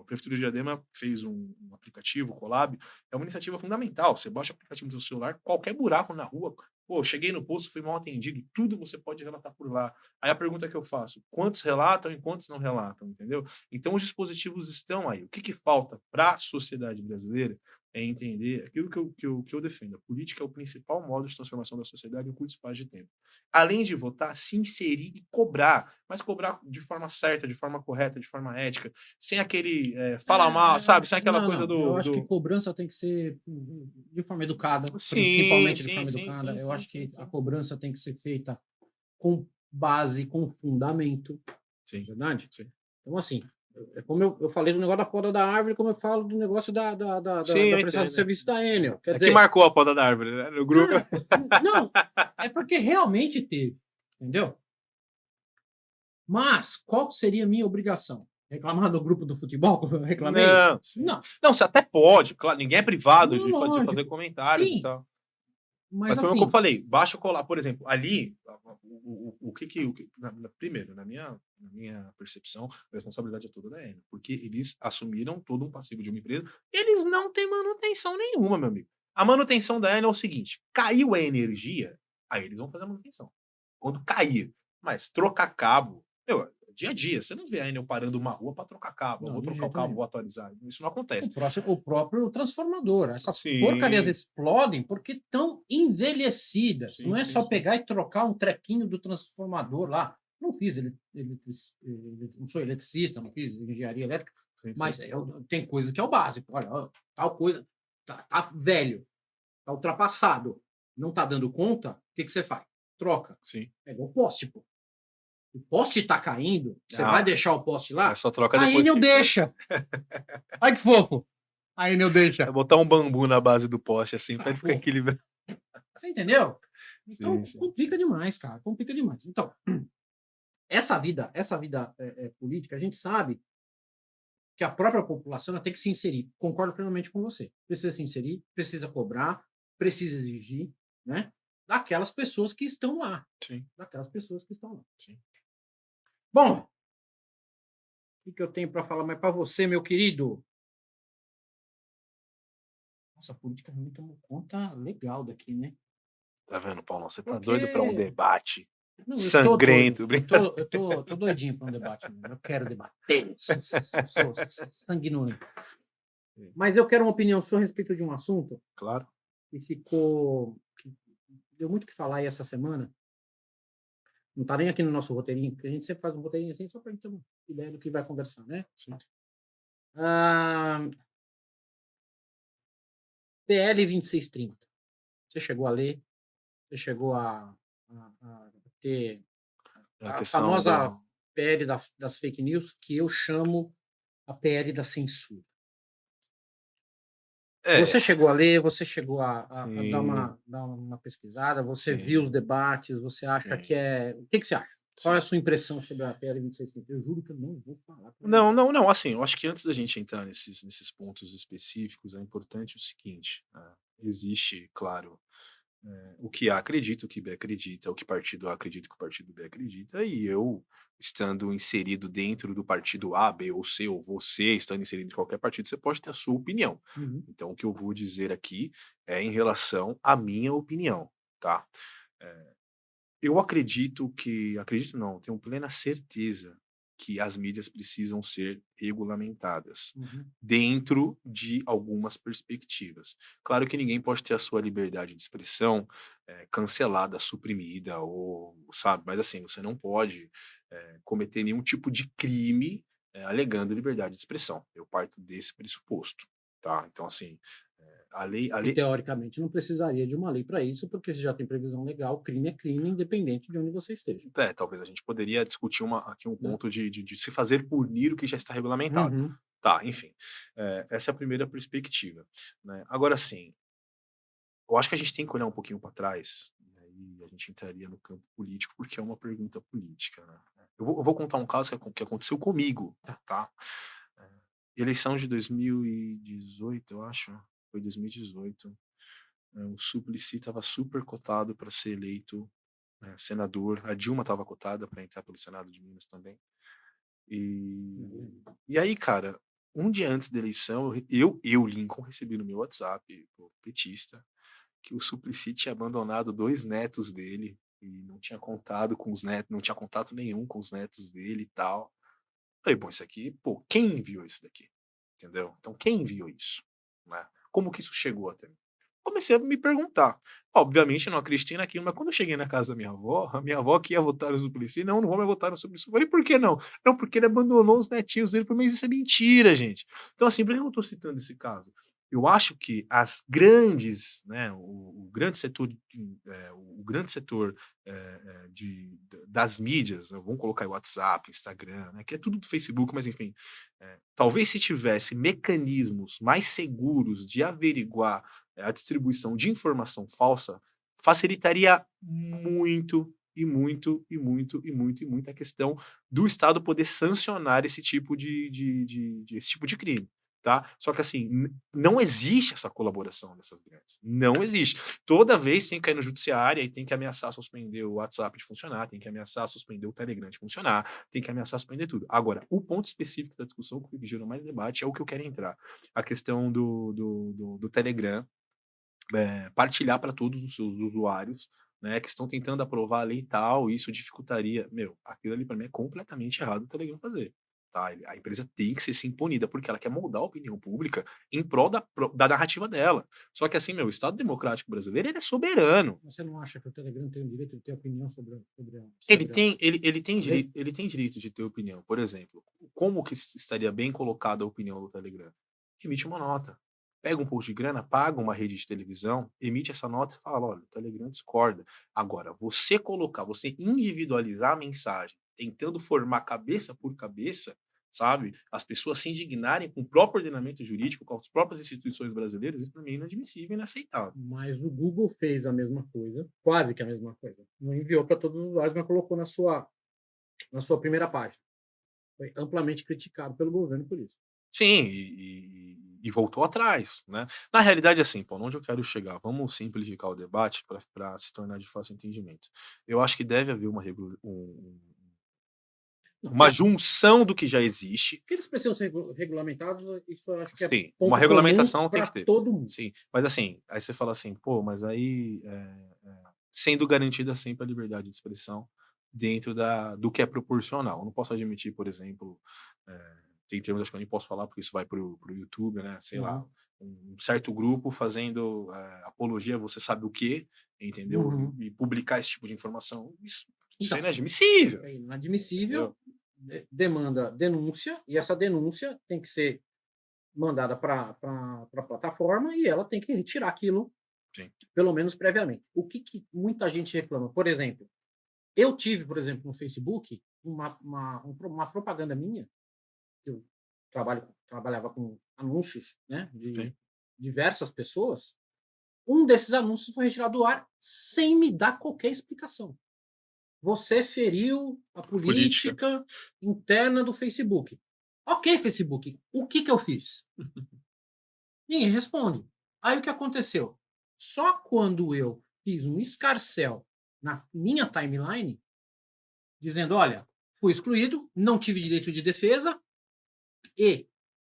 a prefeitura de Diadema fez um aplicativo, o Colab, é uma iniciativa fundamental. Você baixa o aplicativo no seu celular, qualquer buraco na rua, pô, cheguei no posto, fui mal atendido, tudo você pode relatar por lá. Aí a pergunta que eu faço, quantos relatam e quantos não relatam, entendeu? Então os dispositivos estão aí. O que falta para a sociedade brasileira é entender aquilo que eu defendo. A política é o principal modo de transformação da sociedade em um curto espaço de tempo. Além de votar, se inserir e cobrar, mas cobrar de forma certa, de forma correta, de forma ética, sem aquele fala mal, sabe? Sem aquela Não, coisa não. Eu acho que do... cobrança tem que ser de forma educada, Sim, principalmente de sim, forma sim, educada. sim, Eu sim, acho sim, que a sim. cobrança tem que ser feita com base, com fundamento, não é Sim, verdade? sim. Então, assim, é como eu falei do negócio da poda da árvore, como eu falo do negócio Sim, da eu prestação de entendo. Eu serviço da entendo. Enel. Quer É que dizer, marcou a poda da árvore, né? No grupo. cara, não, é porque realmente teve, entendeu? Mas qual seria a minha obrigação? Reclamar do grupo do futebol, como eu reclamei? Não, sim. Não, Não, você até pode, claro, ninguém é privado não, de fazer lógico. comentários e Sim, tal. mas Mas como eu assim, falei, baixa colar, por exemplo, ali, primeiro, na minha percepção, a responsabilidade é toda da Enel, porque eles assumiram todo um passivo de uma empresa, eles não têm manutenção nenhuma, meu amigo. A manutenção da Enel é o seguinte, caiu a energia, aí eles vão fazer a manutenção. Quando cair, mas trocar cabo, meu, é dia a dia, você não vê a Enel parando uma rua para trocar cabo, eu não, vou de trocar o jeito cabo, nenhum. vou atualizar, isso não acontece. O próprio transformador. Essas porcarias Sim, explodem porque estão envelhecidas. Não sim, é sim, só sim. pegar e trocar um trequinho do transformador lá. Não fiz, não sou eletricista, não fiz engenharia elétrica, Sim, sim. mas tem coisas que é o básico. Olha, tal coisa tá velho, tá ultrapassado, não tá dando conta, o que você faz? Troca. Sim. É igual poste, pô. O poste está caindo, você vai Ah, deixar o poste mas lá? só troca A depois Enel que. deixa. Ai, que fofo. A Enel É deixa. botar um bambu na base do poste, assim, pra Ah, ele ficar pô, equilibrado. você entendeu? Sim, Então, sim, sim. complica demais, cara. Complica demais. Então, essa vida política, a gente sabe que a própria população ela tem que se inserir. Concordo plenamente com você. Precisa se inserir, precisa cobrar, precisa exigir, né? Daquelas pessoas que estão lá. Sim, Daquelas pessoas que estão lá. sim. Bom, o que eu tenho para falar mais para você, meu querido? Nossa, a política realmente tomou conta legal daqui, né? Tá vendo, Paulo? Você tá doido pra um Porque. debate Não, eu tô doido. sangrento. Tô doidinho para um debate mesmo. Eu quero debater. Sou sanguinolento. Mas eu quero uma opinião sua a respeito de um assunto Claro. que ficou. Que deu muito o que falar aí essa semana. Não tá nem aqui no nosso roteirinho, porque a gente sempre faz um roteirinho assim só para a gente ter uma ideia do que vai conversar, né? Sim. Ah, PL 2630. Você chegou a ler? Você chegou a ter É a a questão famosa do. PL das fake news, que eu chamo a PL da censura. É, Você chegou a ler, você chegou a sim, dar uma pesquisada, você viu os sim, debates, você acha que sim, o que que você acha? Qual é a sim. sua impressão sobre a PL 2630? Eu juro que eu não vou falar pra ninguém. Não, não, não, assim, eu acho que antes da gente entrar nesses pontos específicos, é importante o seguinte, existe, claro, o que A acredita, o que B acredita, o que partido A acredita, o que o partido B acredita, e eu, estando inserido dentro do partido A, B ou C, ou você estando inserido em qualquer partido, você pode ter a sua opinião. Uhum, Então, o que eu vou dizer aqui é em relação à minha opinião, tá? Eu acredito não, tenho plena certeza que as mídias precisam ser regulamentadas uhum. dentro de algumas perspectivas. Claro que ninguém pode ter a sua liberdade de expressão cancelada, suprimida, ou sabe, mas assim, você não pode cometer nenhum tipo de crime alegando liberdade de expressão. Eu parto desse pressuposto, tá? Então, assim, a E lei, teoricamente não precisaria de uma lei para isso, porque se já tem previsão legal, crime é crime, independente de onde você esteja, talvez a gente poderia discutir aqui um né? ponto de se fazer punir o que já está regulamentado. Uhum. Tá, enfim, essa é a primeira perspectiva, né. Agora sim, eu acho que a gente tem que olhar um pouquinho para trás, e aí a gente entraria no campo político, porque é uma pergunta política, né. Eu vou contar um caso que aconteceu comigo, Tá. tá. Eh, Eleição de 2018, eu acho, foi 2018, o Suplicy estava super cotado para ser eleito, senador, a Dilma estava cotada para entrar pelo Senado de Minas também. E aí, cara, um dia antes da eleição, Lincoln, recebi no meu WhatsApp, o petista, que o Suplicy tinha abandonado 2 netos dele e não tinha contado com os netos, não tinha contato nenhum com os netos dele e tal. Falei: "Bom, isso aqui, pô, quem enviou isso daqui?", entendeu? Então quem enviou isso, né? Como que isso chegou até mim? Comecei a me perguntar. Obviamente eu não acreditei naquilo, mas quando eu cheguei na casa da minha avó, a minha avó que ia votar no Suplicy: "Não, não vou mais votar no Suplicy". Eu falei: "Por que não?". "Não, porque ele abandonou os netinhos dele". Eu falei: "Mas isso é mentira, gente". Então, assim, por que eu tô citando esse caso? Eu acho que as grandes, né, o grande setor, o grande setor, das mídias, né, vamos colocar aí WhatsApp, Instagram, né, que é tudo do Facebook, mas enfim, talvez se tivesse mecanismos mais seguros de averiguar a distribuição de informação falsa, facilitaria muito, e muito, e muito, e muito, e muito a questão do Estado poder sancionar esse tipo esse tipo de crime, tá? Só que assim, não existe essa colaboração dessas grandes, não existe. Toda vez tem que ir no judiciário e tem que ameaçar suspender o WhatsApp de funcionar, tem que ameaçar suspender o Telegram de funcionar, tem que ameaçar suspender tudo. Agora, o ponto específico da discussão que gerou mais debate é o que eu quero entrar, a questão do Telegram partilhar para todos os seus usuários, né, que estão tentando aprovar a lei e tal, e isso dificultaria. Meu, aquilo ali para mim é completamente errado o Telegram fazer. Tá? A empresa tem que ser sim punida, porque ela quer moldar a opinião pública em prol da narrativa dela. Só que assim, meu, o Estado Democrático Brasileiro ele é soberano. Você não acha que o Telegram tem o direito de ter opinião Ele sobre tem, ele tem a lei? direito, ele tem direito de ter opinião. Por exemplo, como que estaria bem colocada a opinião do Telegram? Emite uma nota. Pega um pouco de grana, paga uma rede de televisão, emite essa nota e fala: olha, o Telegram discorda. Agora, você individualizar a mensagem, tentando formar cabeça por cabeça, sabe? As pessoas se indignarem com o próprio ordenamento jurídico, com as próprias instituições brasileiras, isso para mim é inadmissível e inaceitável. Mas o Google fez a mesma coisa, quase que a mesma coisa. Não enviou para todos os usuários, mas colocou na sua primeira página. Foi amplamente criticado pelo governo por isso. Sim, e voltou atrás, né. Na realidade, assim, pô, onde eu quero chegar, vamos simplificar o debate para se tornar de fácil entendimento. Eu acho que deve haver Não, uma junção do que já existe. que eles precisam ser regulamentados, isso eu acho que é Sim, uma ponto comum regulamentação tem para que ter. todo mundo. Sim, mas assim, aí você fala assim: "Pô, mas aí, sendo garantida sempre a liberdade de expressão dentro do que é proporcional". Eu não posso admitir, por exemplo, tem termos acho que eu nem posso falar, porque isso vai para o YouTube, né, sei lá, Uhum, um certo grupo fazendo, apologia a você sabe o quê, entendeu, uhum. e publicar esse tipo de informação, isso é Então, inadmissível, é inadmissível, entendeu? demanda denúncia, e essa denúncia tem que ser mandada para a plataforma e ela tem que retirar aquilo, Sim, pelo menos previamente. O que, que muita gente reclama? Por exemplo, eu tive, por exemplo, no Facebook, uma propaganda minha, que eu trabalhava com anúncios, né, sim. diversas pessoas, um desses anúncios foi retirado do ar sem me dar qualquer explicação. Você feriu a Política. política interna do Facebook. Ok, Facebook, o que que eu fiz? Ninguém responde. Aí o que aconteceu? Só quando eu fiz um escarcéu na minha timeline, dizendo: olha, fui excluído, não tive direito de defesa e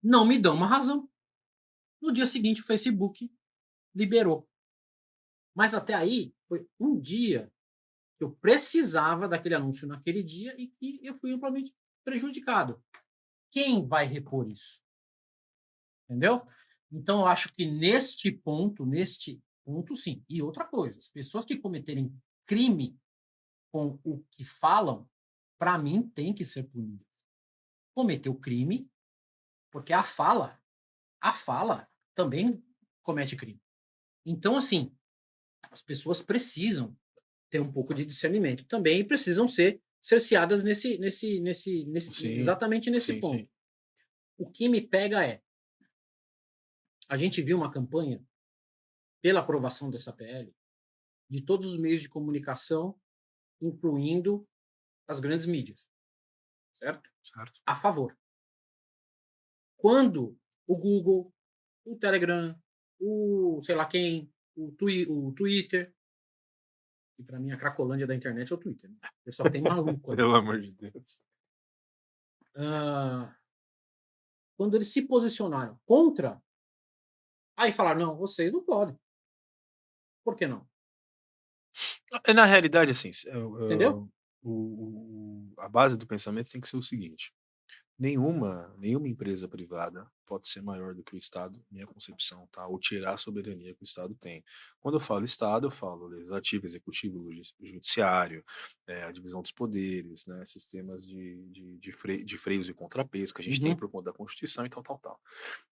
não me dão uma razão. No dia seguinte, o Facebook liberou. Mas até aí, foi um dia que eu precisava daquele anúncio naquele dia e que eu fui amplamente prejudicado. Quem vai repor isso? Entendeu? Então, eu acho que neste ponto, sim. E outra coisa, as pessoas que cometerem crime com o que falam, para mim, tem que ser punidas. Cometeu crime, porque a fala também comete crime. Então, assim, as pessoas precisam ter um pouco de discernimento também e precisam ser cerceadas Sim, exatamente nesse sim, sim. ponto. O que me pega é, a gente viu uma campanha pela aprovação dessa PL de todos os meios de comunicação, incluindo as grandes mídias, certo? Certo. A favor. Quando o Google, o Telegram, o sei lá quem, o Twitter, que para mim a cracolândia da internet é o Twitter, né? Só tem maluco ali. Pelo amor de Deus. Ah, quando eles se posicionaram contra, aí falaram: não, vocês não podem. Por que não? Na realidade, assim, Entendeu? a base do pensamento tem que ser o seguinte: nenhuma empresa privada pode ser maior do que o Estado, minha concepção, tá? Ou tirar a soberania que o Estado tem. Quando eu falo Estado, eu falo legislativo, executivo, judiciário, a divisão dos poderes, né? Sistemas de freios e contrapesos que a gente tem Uhum. por conta da Constituição e tal, tal, tal.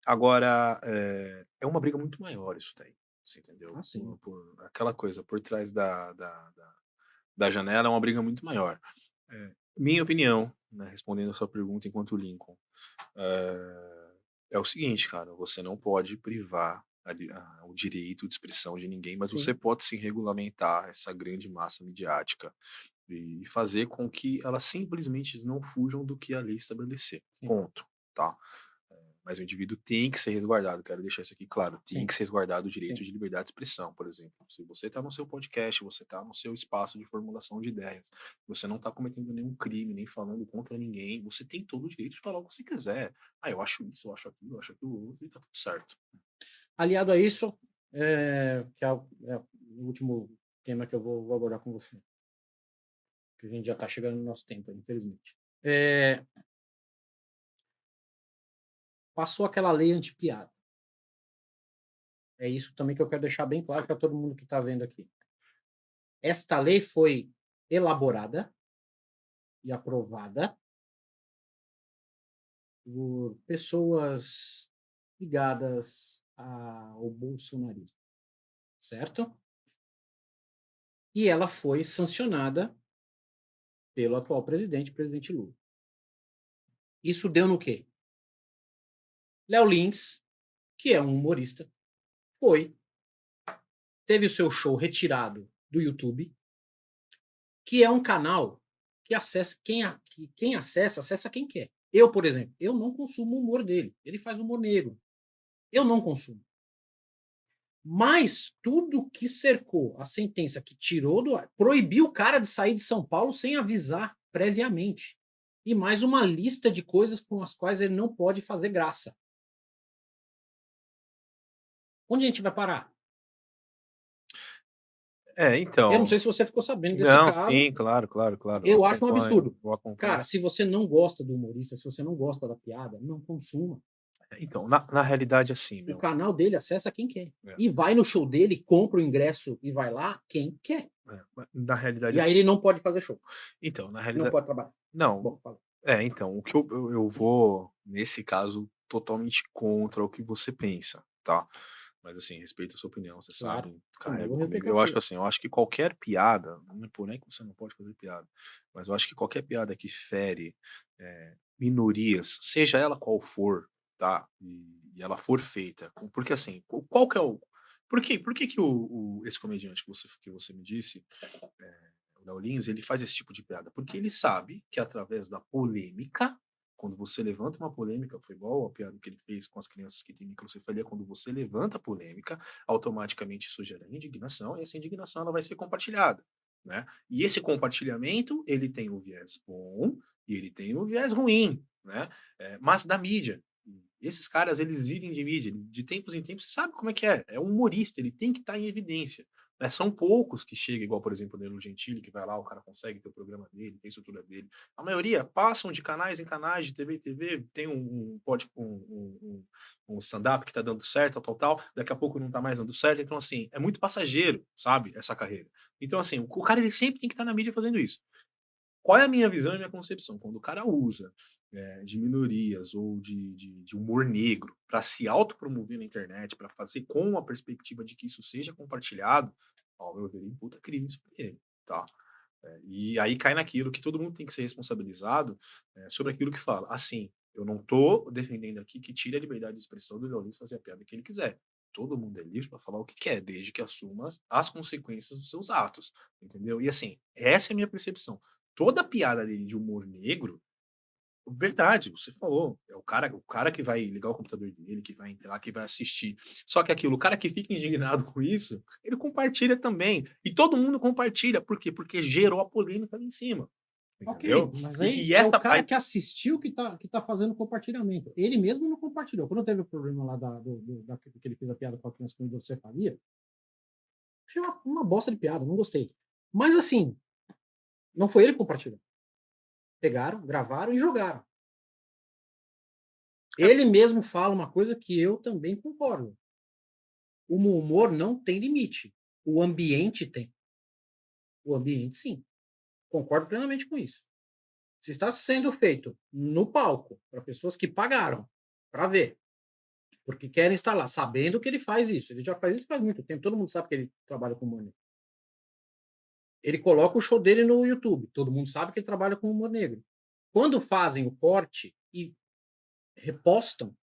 Agora, é uma briga muito maior isso daí, você entendeu? Assim. Aquela coisa por trás da janela é uma briga muito maior. Minha opinião, né, respondendo a sua pergunta enquanto Lincoln, é, é o seguinte, cara, você não pode privar o direito de expressão de ninguém, mas você Sim, pode sim regulamentar essa grande massa midiática e fazer com que elas simplesmente não fujam do que a lei estabelecer. sim, Ponto. Tá? Mas o indivíduo tem que ser resguardado, quero deixar isso aqui claro, tem sim, que ser resguardado o direito sim. de liberdade de expressão, por exemplo. Se você está no seu podcast, você está no seu espaço de formulação de ideias, você não está cometendo nenhum crime, nem falando contra ninguém, você tem todo o direito de falar o que você quiser. Ah, eu acho isso, eu acho aquilo, eu acho aquilo outro, e tá tudo certo. Aliado a isso, que é o último tema que eu vou abordar com você, que a gente já está chegando no nosso tempo, infelizmente. Passou aquela lei anti-piada. É isso também que eu quero deixar bem claro para todo mundo que está vendo aqui. Esta lei foi elaborada e aprovada por pessoas ligadas ao bolsonarismo, certo? E ela foi sancionada pelo atual presidente Lula. Isso deu no quê? Léo Lins, que é um humorista, teve o seu show retirado do YouTube, que é um canal que acessa quem acessa quem quer. Eu, por exemplo, eu não consumo o humor dele. Ele faz humor negro. Eu não consumo. Mas tudo que cercou a sentença que tirou do ar, proibiu o cara de sair de São Paulo sem avisar previamente. E mais uma lista de coisas com as quais ele não pode fazer graça. Onde a gente vai parar? Eu não Então, sei se você ficou sabendo deste não, caso. sim, claro, claro, claro, Eu acho um absurdo. eu acompanho. Cara, se você não gosta do humorista, se você não gosta da piada, não consuma. Então, na realidade, assim, O meu, canal dele acessa quem quer. é, E vai no show dele, compra o ingresso e vai lá quem quer. na realidade, E aí ele não pode fazer show. então, na Não realidade, pode trabalhar. não, Bom, fala. então, o que eu vou, nesse caso, totalmente contra o que você pensa, tá? Mas, assim, respeito a sua opinião, você Claro. sabe, Também carrego vou comigo. respeitar a Eu acho sua. assim, eu acho que qualquer piada, não é por nem que você não pode fazer piada, mas eu acho que qualquer piada que fere minorias, seja ela qual for, tá? e ela for feita, porque assim, qual que é o... Por que que esse comediante que você me disse, o Léo Lins, ele faz esse tipo de piada? Porque ele sabe que através da polêmica, quando você levanta uma polêmica, foi igual a piada que ele fez com as crianças que têm microcefalia, quando você levanta a polêmica, automaticamente isso gera indignação, e essa indignação ela vai ser compartilhada, né? E esse compartilhamento, ele tem o viés bom e ele tem o viés ruim, né? Mas da mídia. Esses caras, eles vivem de mídia, de tempos em tempos, você sabe como é que é? É um humorista, ele tem que estar em evidência. Né? São poucos que chegam, igual, por exemplo, o Danilo Gentili, que vai lá, o cara consegue ter o programa dele, tem a estrutura dele. A maioria passam de canais em canais, de TV em TV, tem um stand-up que tá dando certo, tal, daqui a pouco não tá mais dando certo. Então, assim, é muito passageiro, sabe, essa carreira. Então, assim, o cara, ele sempre tem que estar na mídia fazendo isso. Qual é a minha visão e minha concepção? Quando o cara usa de minorias ou de humor negro para se autopromover na internet, para fazer com a perspectiva de que isso seja compartilhado, ao meu ver, puta crime isso pra ele, tá? E aí cai naquilo que todo mundo tem que ser responsabilizado sobre aquilo que fala. Assim, eu não tô defendendo aqui que tire a liberdade de expressão do Leolins fazer a piada que ele quiser. Todo mundo é livre para falar o que quer, desde que assuma as consequências dos seus atos, entendeu? E assim, essa é a minha percepção. Toda piada dele de humor negro, verdade, você falou. É o cara que vai ligar o computador dele, que vai entrar, que vai assistir. Só que aquilo, o cara que fica indignado com isso, ele compartilha também. E todo mundo compartilha. Por quê? Porque gerou a polêmica ali em cima. Ok, Entendeu? mas E aí é o essa. cara que assistiu que tá fazendo compartilhamento. Ele mesmo não compartilhou. Quando teve o problema lá que ele fez a piada com a criança com hidrocefalia, achei uma bosta de piada, não gostei. Mas assim, não foi ele que compartilhou. Pegaram, gravaram e jogaram. Ele mesmo fala uma coisa que eu também concordo. O humor não tem limite. O ambiente tem. O ambiente, sim. Concordo plenamente com isso. Se está sendo feito no palco, para pessoas que pagaram para ver, porque querem estar lá, sabendo que ele faz isso. Ele já faz isso faz muito tempo. Todo mundo sabe que ele trabalha com humor negro. Ele coloca o show dele no YouTube. Todo mundo sabe que ele trabalha com humor negro. Quando fazem o corte e repostam,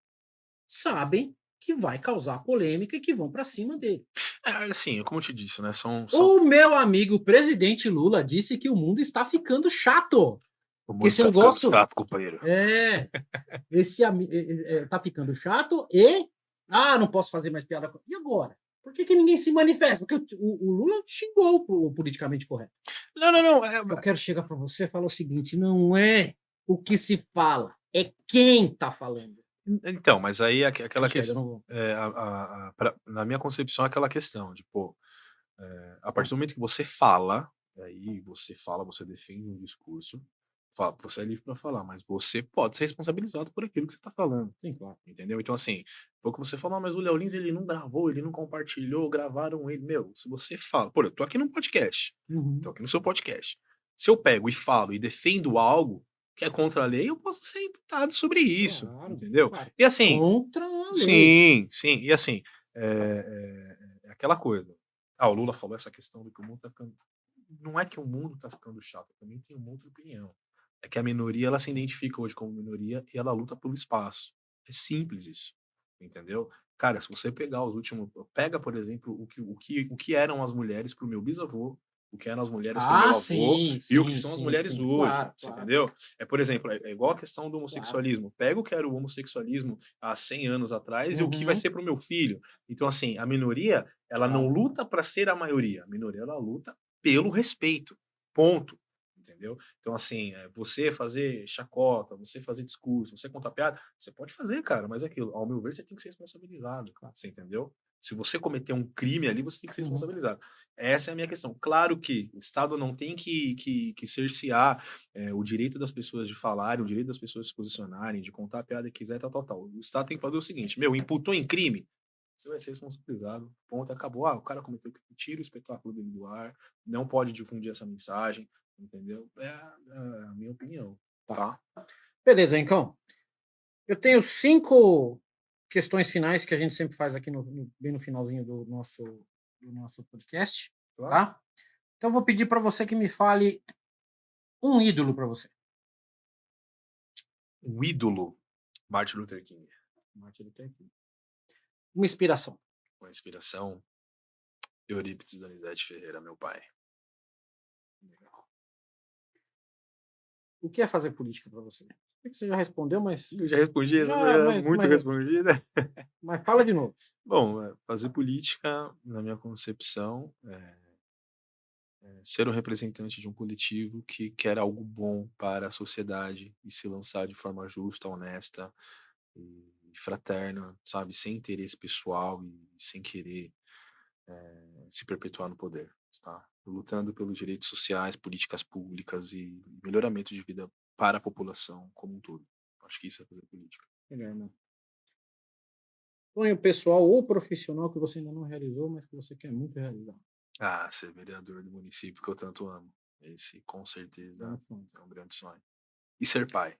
sabem que vai causar polêmica e que vão para cima dele. Assim, como eu te disse, né? O meu amigo presidente Lula disse que o mundo está ficando chato. O Que mundo esse tá ficando negócio chato, companheiro. tá ficando chato e não posso fazer mais piada. E agora? Por que ninguém se manifesta? Porque o Lula xingou o politicamente correto. Não, não, não. Eu quero chegar para você e falar o seguinte: não é o que se fala, é quem está falando. Então, mas aí aquela Chega, eu questão. não vou. Na minha concepção, é aquela questão de, pô, a partir do momento que você fala, aí você fala, você defende um discurso, você é livre para falar, mas você pode ser responsabilizado por aquilo que você está falando. Sim, claro. Entendeu? Então, assim, foi o que você falou, mas o Léo Lins, ele não gravou, ele não compartilhou, gravaram ele. Meu, se você fala, pô, eu tô aqui num podcast, tô aqui no seu podcast. Se eu pego e falo e defendo algo que é contra a lei, eu posso ser imputado sobre isso, Claro, entendeu? claro. E assim, Contra a lei. sim, e assim, é aquela coisa. O Lula falou essa questão de que o mundo tá ficando. Não é que o mundo tá ficando chato, eu também tenho uma outra opinião. É que a minoria, ela se identifica hoje como minoria e ela luta pelo espaço. É simples isso, entendeu? Cara, se você pegar os últimos, pega, por exemplo, o que eram as mulheres pro meu bisavô, o que eram as mulheres pro meu avô Sim, e o que sim, são as sim, mulheres sim. hoje, Claro, você claro, entendeu? Por exemplo, é igual a questão do claro. homossexualismo. Pega o que era o homossexualismo há 100 anos atrás e o que vai Uhum. ser pro meu filho. Então, assim, a minoria, ela não Claro. luta para ser a maioria. A minoria, ela luta pelo respeito. Ponto. Entendeu? Então, assim, você fazer chacota, você fazer discurso, você contar piada, você pode fazer, cara, mas é aquilo, ao meu ver, você tem que ser responsabilizado, você entendeu? Se você cometer um crime ali, você tem que ser responsabilizado. Essa é a minha questão. Claro que o Estado não tem que cercear o direito das pessoas de falarem, o direito das pessoas se posicionarem, de contar a piada que quiser, tal. O Estado tem que fazer o seguinte, imputou em crime, você vai ser responsabilizado. Ponto, acabou. O cara cometeu crime, tira o espetáculo dele do ar, não pode difundir essa mensagem, entendeu? É a minha opinião, tá? Beleza, então. Eu tenho 5 questões finais que a gente sempre faz aqui bem no finalzinho do nosso podcast, Claro. tá? Então, eu vou pedir para você que me fale um ídolo para você. Um ídolo, Martin Luther King. Martin Luther King. Uma inspiração. Uma inspiração, Eurípides Donizete Ferreira, meu pai. O que é fazer política para você? Sei que você já respondeu, mas... Eu já respondi essa Já, pergunta, muito respondida. Mas fala de novo. Bom, fazer política, na minha concepção, ser um representante de um coletivo que quer algo bom para a sociedade e se lançar de forma justa, honesta e fraterna, sabe? Sem interesse pessoal e sem querer se perpetuar no poder, tá? Lutando pelos direitos sociais, políticas públicas e melhoramento de vida para a população como um todo. Acho que isso é fazer política. Legal, né? Sonho pessoal ou profissional que você ainda não realizou, mas que você quer muito realizar. Ah, ser vereador do município que eu tanto amo. Esse, com certeza, é um grande sonho. E ser pai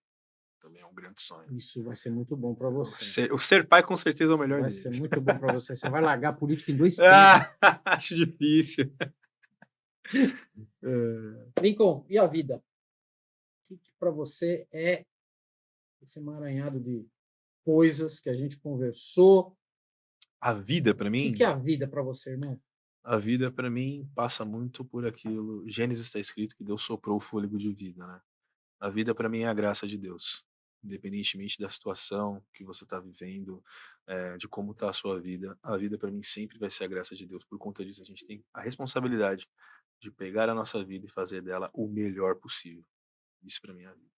também é um grande sonho. Isso vai ser muito bom para você. O ser pai, com certeza, é o melhor Vai deles. ser muito bom para você. Você vai largar a política em 2 acho difícil. Lincoln, e a vida? O que para você é esse emaranhado de coisas que a gente conversou? A vida, para O mim, que é a vida para você, irmão? a vida, para mim, passa muito por aquilo. Gênesis está escrito que Deus soprou o fôlego de vida, né? A vida, para mim, é a graça de Deus. Independentemente da situação que você está vivendo, de como está a sua vida, a vida, para mim, sempre vai ser a graça de Deus. Por conta disso, a gente tem a responsabilidade de pegar a nossa vida e fazer dela o melhor possível. Isso, para mim, é a vida.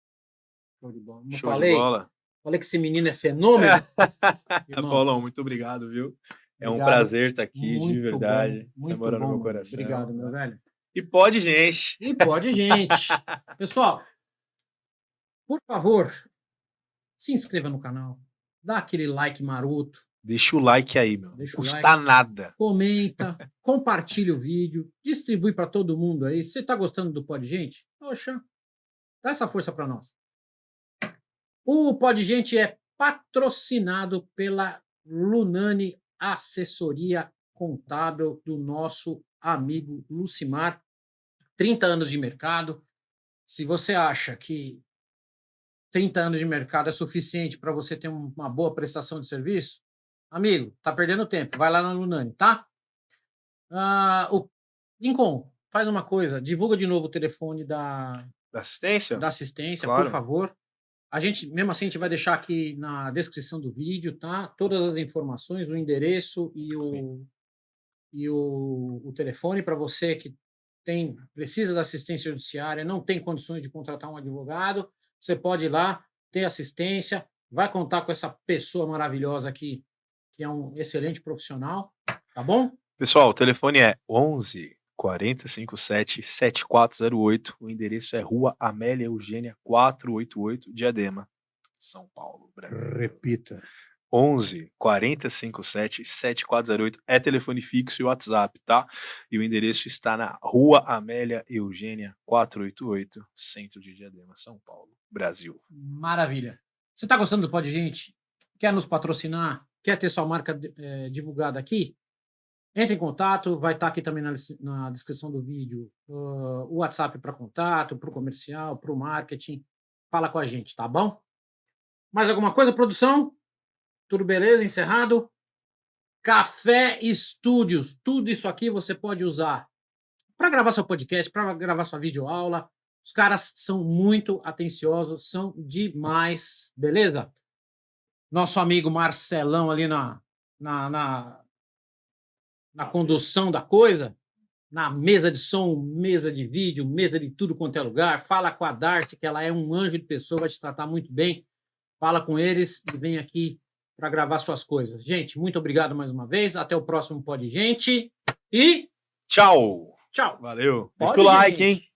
Show de bola. Não Show falei? de bola. Falei que esse menino é fenômeno. Irmão, Paulão, muito obrigado, viu? É um obrigado. prazer estar aqui, de Muito verdade. bom, Você muito mora no bom, meu mano. coração. Obrigado, meu velho. E pode, gente. E pode, gente. Pessoal, por favor, se inscreva no canal. Dá aquele like maroto. Deixa o like aí, meu. Não Deixa o custa like. nada. Comenta, compartilha o vídeo, distribui para todo mundo aí. Se você está gostando do Pod Gente, poxa, dá essa força para nós. O Pod Gente é patrocinado pela Lunani Assessoria Contábil do nosso amigo Lucimar. 30 anos de mercado. Se você acha que 30 anos de mercado é suficiente para você ter uma boa prestação de serviço, amigo, tá perdendo tempo. Vai lá na Lunani, tá? Lincoln, faz uma coisa, divulga de novo o telefone da assistência? Claro. Por favor. A gente, mesmo assim, a gente vai deixar aqui na descrição do vídeo, tá? Todas as informações, o endereço e o telefone para você que precisa da assistência judiciária, não tem condições de contratar um advogado, você pode ir lá, ter assistência, vai contar com essa pessoa maravilhosa aqui, que é um excelente profissional, tá bom? Pessoal, o telefone é 11 4057 7408. O endereço é Rua Amélia Eugênia 488, Diadema, São Paulo, Brasil. Repita. 11 4057 7408 é telefone fixo e WhatsApp, tá? E o endereço está na Rua Amélia Eugênia 488, centro de Diadema, São Paulo, Brasil. Maravilha. Você está gostando do Pod Gente? Quer nos patrocinar? Quer ter sua marca divulgada aqui? Entre em contato, vai estar aqui também na descrição do vídeo o WhatsApp para contato, para o comercial, para o marketing. Fala com a gente, tá bom? Mais alguma coisa, produção? Tudo beleza? Encerrado? Café Studios. Tudo isso aqui você pode usar para gravar seu podcast, para gravar sua videoaula. Os caras são muito atenciosos, são demais, beleza? Nosso amigo Marcelão ali na condução da coisa, na mesa de som, mesa de vídeo, mesa de tudo quanto é lugar. Fala com a Darcy, que ela é um anjo de pessoa, vai te tratar muito bem. Fala com eles e vem aqui para gravar suas coisas. Gente, muito obrigado mais uma vez. Até o próximo Pod Gente. E tchau! Tchau! Valeu! Deixa o like, hein?